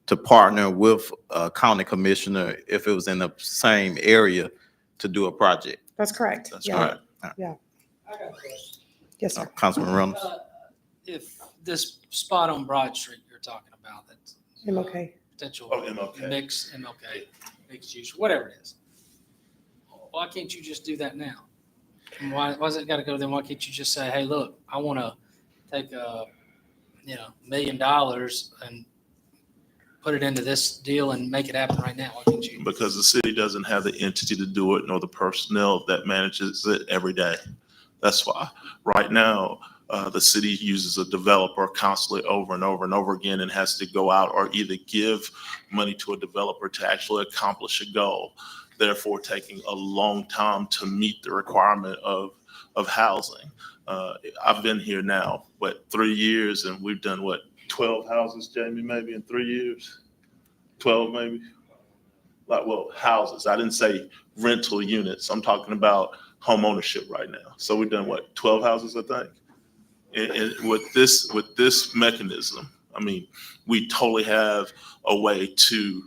to partner with a county commissioner if it was in the same area to do a project. That's correct. That's Yeah. correct. Yeah. I got a question. Yes, sir. Councilman Reynolds? If this spot on Broad Street you're talking about, that's MLK. potential MLK. mix, MLK, mixed use, whatever it is. Why can't you just do that now? And why's it got to go then? Why can't you just say, hey, look, I want to take a $1 million and put it into this deal and make it happen right now? Why can't you? Because the city doesn't have the entity to do it, nor the personnel that manages it every day. That's why. Right now, the city uses a developer constantly over and over and over again and has to go out or either give money to a developer to actually accomplish a goal, therefore taking a long time to meet the requirement of housing. I've been here now, 3 years, and we've done 12 houses, Jamie, maybe in 3 years? 12 maybe? Houses. I didn't say rental units. I'm talking about home ownership right now. So we've done 12 houses, I think. And with this mechanism, I mean, we totally have a way to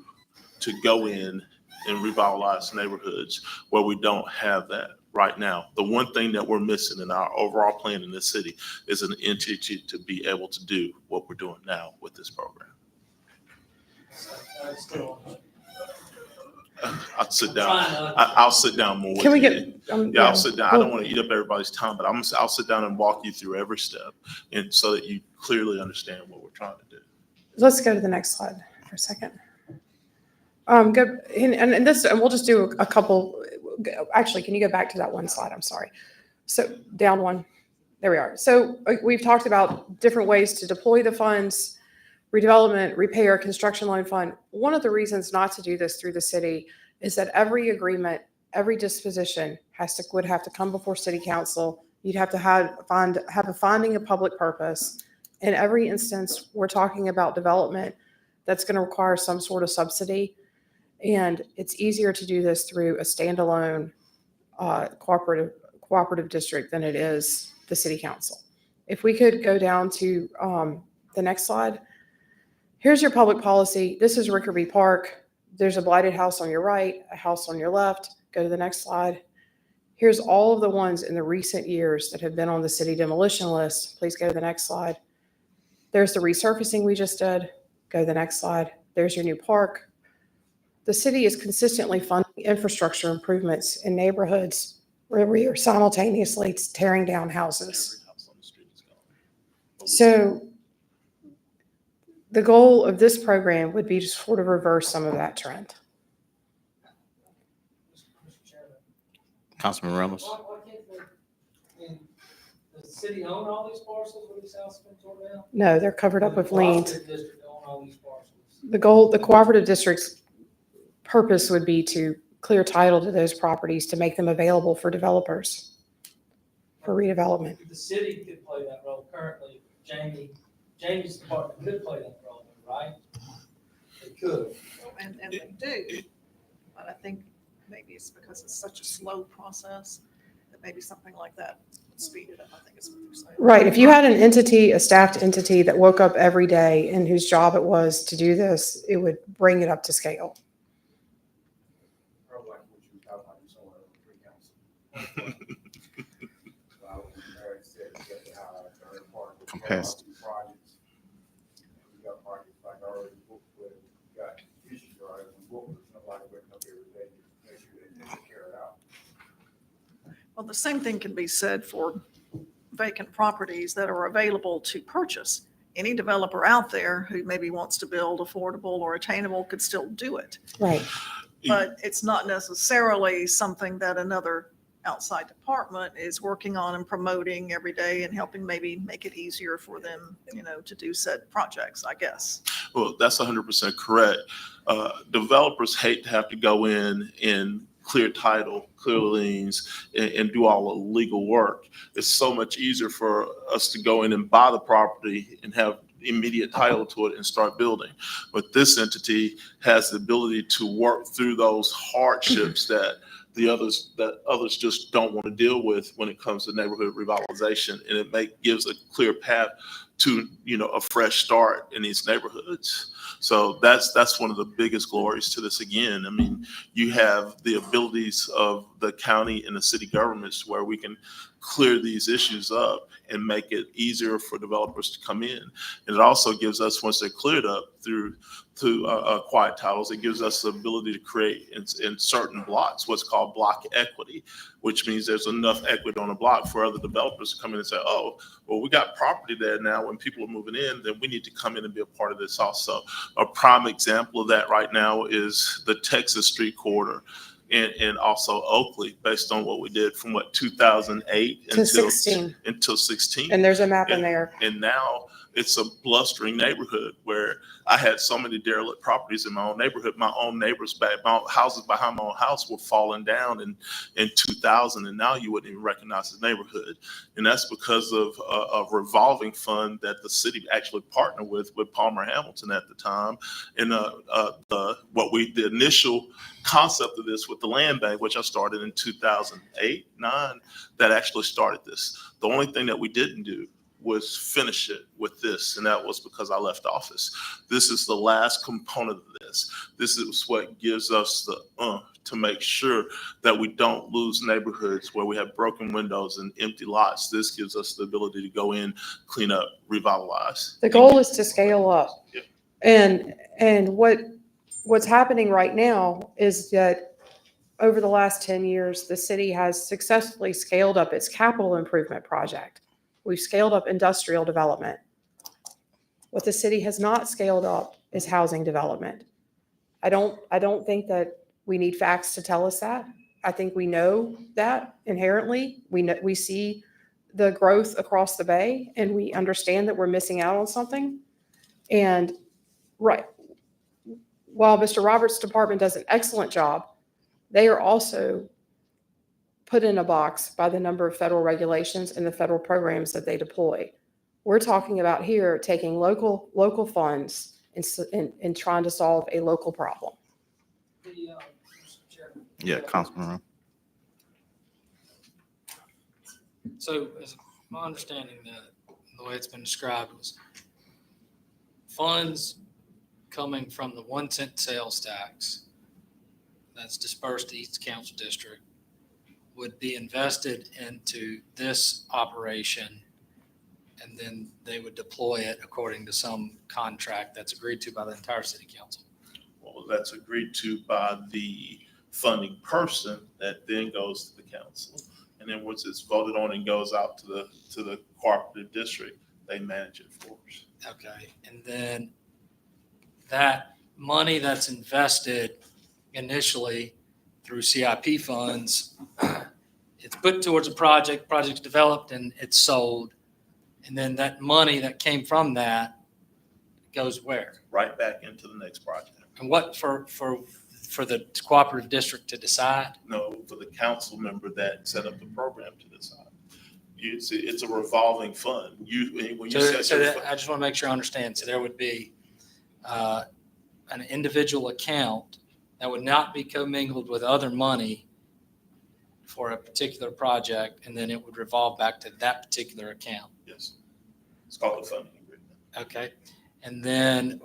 go in and revitalize neighborhoods where we don't have that right now. The one thing that we're missing in our overall plan in this city is an entity to be able to do what we're doing now with this program. I'll sit down. I'll sit down more. Can we get? Yeah, I'll sit down. I don't want to eat up everybody's time, but I'll sit down and walk you through every step, and so that you clearly understand what we're trying to do. Let's go to the next slide for a second. Go and this, and we'll just do a couple. Actually, can you go back to that one slide? I'm sorry. So down one. There we are. So we've talked about different ways to deploy the funds. Redevelopment, repair, construction loan fund. One of the reasons not to do this through the city is that every agreement, every disposition would have to come before city council. You'd have to have a finding of public purpose. In every instance, we're talking about development that's going to require some sort of subsidy. And it's easier to do this through a standalone cooperative district than it is the city council. If we could go down to the next slide. Here's your public policy. This is Rickerby Park. There's a blighted house on your right, a house on your left. Go to the next slide. Here's all of the ones in the recent years that have been on the city demolition list. Please go to the next slide. There's the resurfacing we just did. Go to the next slide. There's your new park. The city is consistently funding infrastructure improvements in neighborhoods where we are simultaneously tearing down houses. So the goal of this program would be to sort of reverse some of that trend. Councilman Reynolds. Why can't the city own all these parcels where these houses been torn down? No, they're covered up with liens. The district own all these parcels. The cooperative district's purpose would be to clear title to those properties to make them available for developers for redevelopment. The city could play that role currently. Jamie's department could play that role, right? They could. And they do. But I think maybe it's because it's such a slow process that maybe something like that would speed it up. I think is what you're saying. Right. If you had an entity, a staffed entity that woke up every day and whose job it was to do this, it would bring it up to scale. Probably like what you talking about, somewhere over 3 council. Capacity. Projects. We got projects like already booked with, we got issues already booked, there's nobody waking up every day to make sure they take care of it out. Well, the same thing can be said for vacant properties that are available to purchase. Any developer out there who maybe wants to build affordable or attainable could still do it. Right. But it's not necessarily something that another outside department is working on and promoting every day and helping maybe make it easier for them, to do said projects, I guess. Well, that's 100% correct. Developers hate to have to go in and clear title, clear liens, and do all the legal work. It's so much easier for us to go in and buy the property and have immediate title to it and start building. But this entity has the ability to work through those hardships that others just don't want to deal with when it comes to neighborhood revitalization, and it gives a clear path to a fresh start in these neighborhoods. So that's one of the biggest glories to this. Again, I mean, you have the abilities of the county and the city governments where we can clear these issues up and make it easier for developers to come in. And it also gives us, once they're cleared up through quiet titles, it gives us the ability to create in certain blocks what's called block equity, which means there's enough equity on a block for other developers to come in and say, oh, well, we got property there now. When people are moving in, then we need to come in and be a part of this also. A prime example of that right now is the Texas Street corridor and also Oakley, based on what we did from 2008 To 16. until 16. And there's a map in there. And now it's a blustering neighborhood where I had so many derelict properties in my own neighborhood. My own neighbors houses behind my own house were falling down in 2000, and now you wouldn't even recognize the neighborhood. And that's because of a revolving fund that the city actually partnered with Palmer Hamilton at the time. And the initial concept of this with the land bank, which I started in 2008, 9, that actually started this. The only thing that we didn't do was finish it with this, and that was because I left office. This is the last component of this. This is what gives us the to make sure that we don't lose neighborhoods where we have broken windows and empty lots. This gives us the ability to go in, clean up, revitalize. The goal is to scale up. Yep. And what's happening right now is that over the last 10 years, the city has successfully scaled up its capital improvement project. We've scaled up industrial development. What the city has not scaled up is housing development. I don't think that we need facts to tell us that. I think we know that inherently. We see the growth across the bay, and we understand that we're missing out on something. And right, while Mr. Roberts' department does an excellent job, they are also put in a box by the number of federal regulations and the federal programs that they deploy. We're talking about here taking local funds and trying to solve a local problem. Yeah, Councilman. So as my understanding that the way it's been described was funds coming from the 1 cent sales tax that's dispersed to each council district would be invested into this operation, and then they would deploy it according to some contract that's agreed to by the entire city council. Well, that's agreed to by the funding person that then goes to the council. And then once it's voted on and goes out to the cooperative district, they manage it for us. Okay, and then that money that's invested initially through CIP funds, it's put towards a project's developed and it's sold. And then that money that came from that goes where? Right back into the next project. And what for the cooperative district to decide? No, for the council member that set up the program to decide. It's a revolving fund. I just want to make sure I understand. So there would be an individual account that would not be commingled with other money for a particular project, and then it would revolve back to that particular account. Yes. It's called the funding agreement. Okay. And then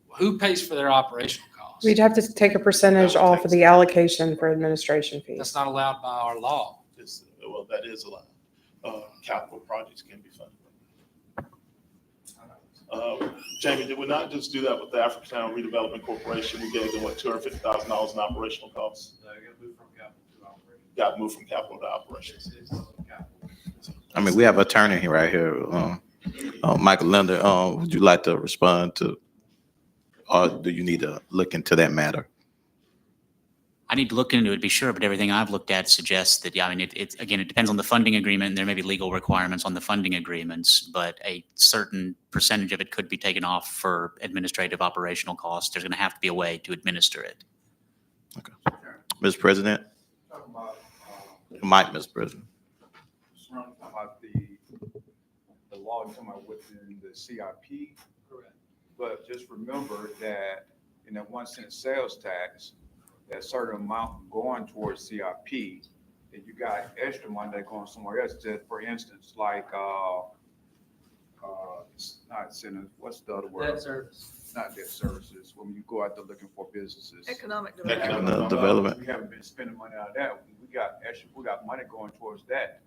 who pays for their operational costs? We'd have to take a percentage off of the allocation for administration fees. That's not allowed by our law. Well, that is allowed. Capital projects can be funded. Jamie, did we not just do that with the Africatown Redevelopment Corporation? We gave them, $250,000 in operational costs? No, you gotta move from capital to operations. Got moved from capital to operations. It's capital. I mean, we have an attorney here right here, Michael Linder. Would you like to respond to, or do you need to look into that matter? I need to look into it to be sure, but everything I've looked at suggests that, yeah, I mean, it again, it depends on the funding agreement, and there may be legal requirements on the funding agreements, but a certain percentage of it could be taken off for administrative operational costs. There's going to have to be a way to administer it. Okay. Mr. President? Talking about, Mike, Mr. President. talking about the law, talking about within the CIP. Correct. But just remember that in that 1 cent sales tax, that certain amount going towards CIP, and you got extra money that going somewhere else. Just for instance, like it's not incentives, what's the other word? Debt service. Not debt services, when you go out there looking for businesses. Economic Economic development. development. We haven't been spending money out of that. We got money going towards that,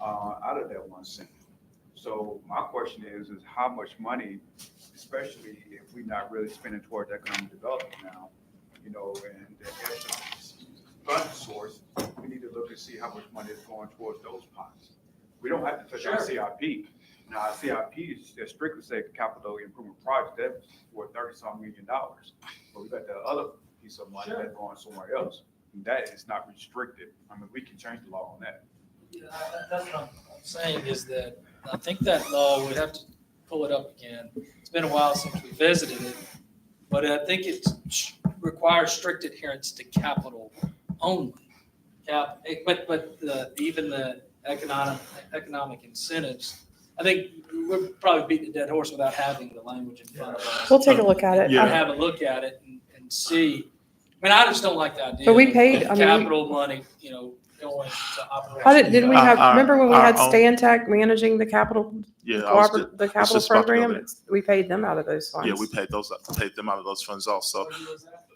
out of that 1 cent. So my question is how much money, especially if we're not really spending towards economic development now, and the extra funding source, we need to look and see how much money is going towards those pots. We don't have to touch our CIP. Now, our CIP is just strictly say capital improvement project, that's for $30-some million. But we got the other piece of money that's going somewhere else. And that is not restricted. I mean, we can change the law on that. Yeah, that's what I'm saying is that I think that law, we'd have to pull it up again. It's been a while since we visited it, but I think it requires strict adherence to capital only. Even the economic incentives, I think we're probably beating a dead horse without having the language in front of us. We'll take a look at it. Yeah. Have a look at it and see. I mean, I just don't like the idea. But we paid- of I mean, capital money, going to operations. How didn't we have, remember when we had our own- Stantec managing the capital, Yeah, the capital just about to go program? there. We paid them out of those funds. Yeah, we paid them out of those funds also. What year was that?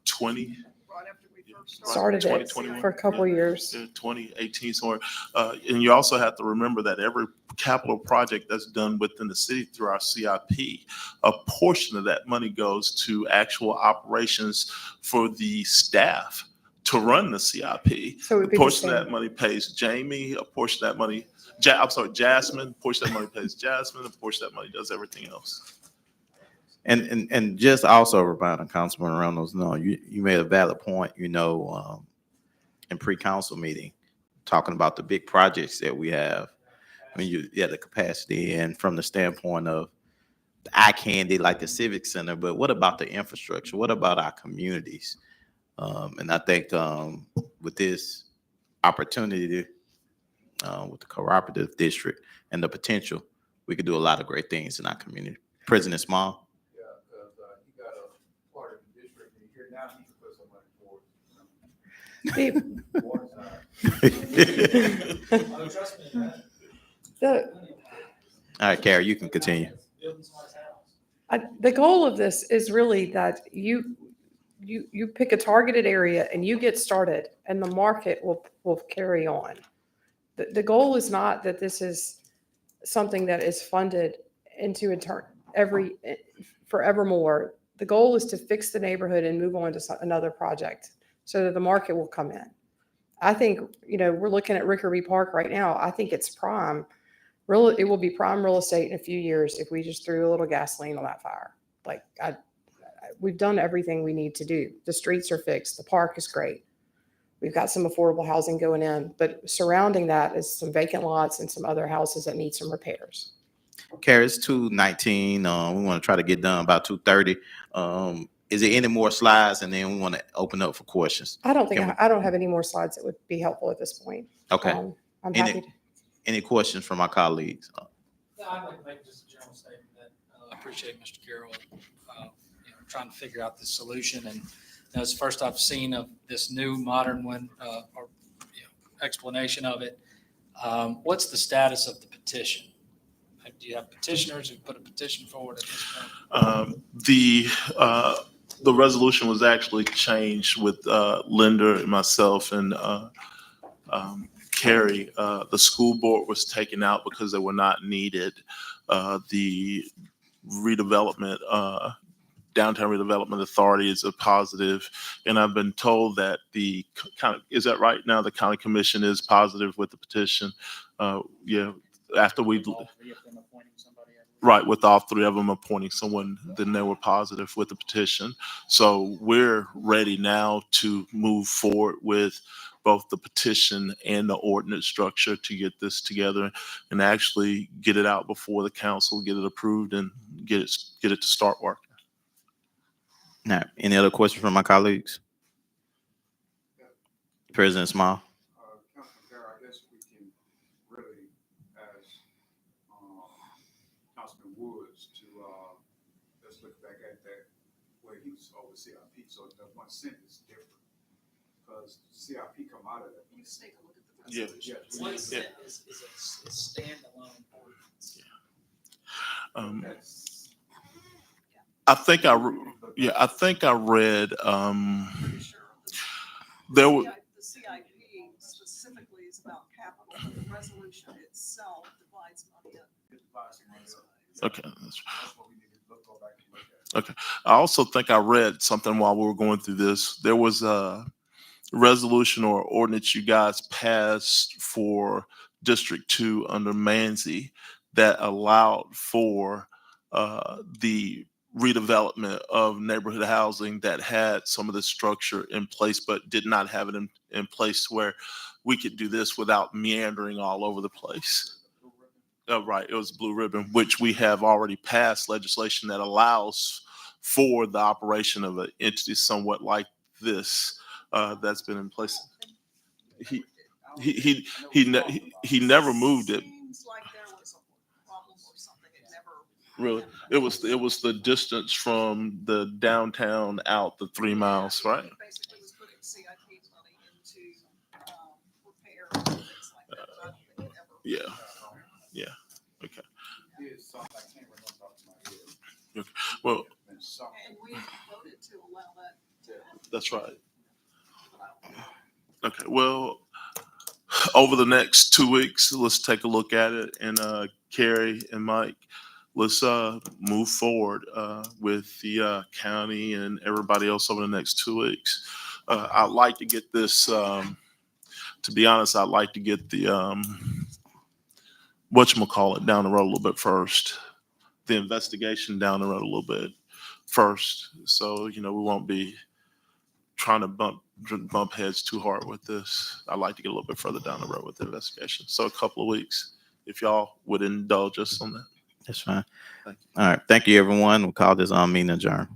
20, Right after we first Started it 2021. for a couple of years. 2018 somewhere. And you also have to remember that every capital project that's done within the city through our CIP, a portion of that money goes to actual operations for the staff to run the CIP. So it would A be the portion of same. that money pays Jamie, a portion of that money, Jasmine, a portion of that money pays Jasmine, a portion of that money does everything else. And just also reminding Councilman Reynolds, no, you made a valid point, in pre-council meeting, talking about the big projects that we have. I mean, you have the capacity, and from the standpoint of the eye candy, like the Civic Center, but what about the infrastructure? What about our communities? And I think with this opportunity with the cooperative district and the potential, we could do a lot of great things in our community. President Small. Yeah, because you got a part of the district, and here now he can put some money towards, Oh, trust me, man. All right, Carrie, you can continue. Building someone's house. The goal of this is really that you pick a targeted area and you get started, and the market will carry on. The goal is not that this is something that is funded into forevermore. The goal is to fix the neighborhood and move on to another project so that the market will come in. I think, we're looking at Rickery Park right now. I think it's prime. It will be prime real estate in a few years if we just threw a little gasoline on that fire. We've done everything we need to do. The streets are fixed. The park is great. We've got some affordable housing going in, but surrounding that is some vacant lots and some other houses that need some repairs. Carrie, it's 2:19. We want to try to get done about 2:30. Is there any more slides? And then we want to open up for questions. I don't have any more slides that would be helpful at this point. Okay. I'm Any- happy to. Any questions from my colleagues? No, I'd like to make just a general statement that I appreciate Mr. Carroll, trying to figure out this solution. And it's the first I've seen of this new modern one, or explanation of it. What's the status of the petition? Do you have petitioners who put a petition forward at this point? The resolution was actually changed with Linda and myself and Carrie. The school board was taken out because they were not needed. The redevelopment, Downtown Redevelopment Authority is a positive, and I've been told that the county, is that right now? The county commission is positive with the petition. Yeah, after we. All three of them appointing somebody, I believe. Right, with all three of them appointing someone, then they were positive with the petition. So we're ready now to move forward with both the petition and the ordinance structure to get this together and actually get it out before the council, get it approved, and get it to start working. Now, any other questions from my colleagues? President Small. Councilman Carroll, I guess we can really ask Councilman Woods to let's look back at that where he was over CIP. So the 1 cent is different because CIP come out of that. Let's take a look at the Yeah. resolution. 1 cent is a standalone ordinance. I think I read, there were, The CIP specifically is about capital, but the resolution itself divides money up. okay. Okay. I also think I read something while we were going through this. There was a resolution or ordinance you guys passed for District 2 under Manzi that allowed for the redevelopment of neighborhood housing that had some of the structure in place, but did not have it in place where we could do this without meandering all over the place. Right, it was Blue Ribbon, which we have already passed legislation that allows for the operation of an entity somewhat like this that's been in place. He never moved it. Seems like there was a problem or something. It never. Really, it was the distance from the downtown out the 3 miles, right? He basically was putting CIP money into repair and things like that. But I don't think it ever. Yeah. Yeah. Okay. Okay. Well, And we voted to allow that to happen. that's right. Okay. Well, over the next 2 weeks, let's take a look at it. And Carrie and Mike, let's move forward with the county and everybody else over the next 2 weeks. I'd like to get this, to be honest, I'd like to get the, whatchamacallit down the road a little bit first. The investigation down the road a little bit first. So, we won't be trying to bump heads too hard with this. I'd like to get a little bit further down the road with the investigation. So a couple of weeks, if y'all would indulge us on that. That's fine. Thank you. All right. Thank you, everyone. We'll call this meeting adjourned.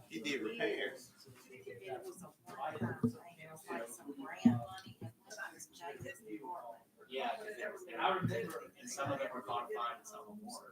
He did repairs. Yeah, I remember, and some of them were confined, some of them weren't.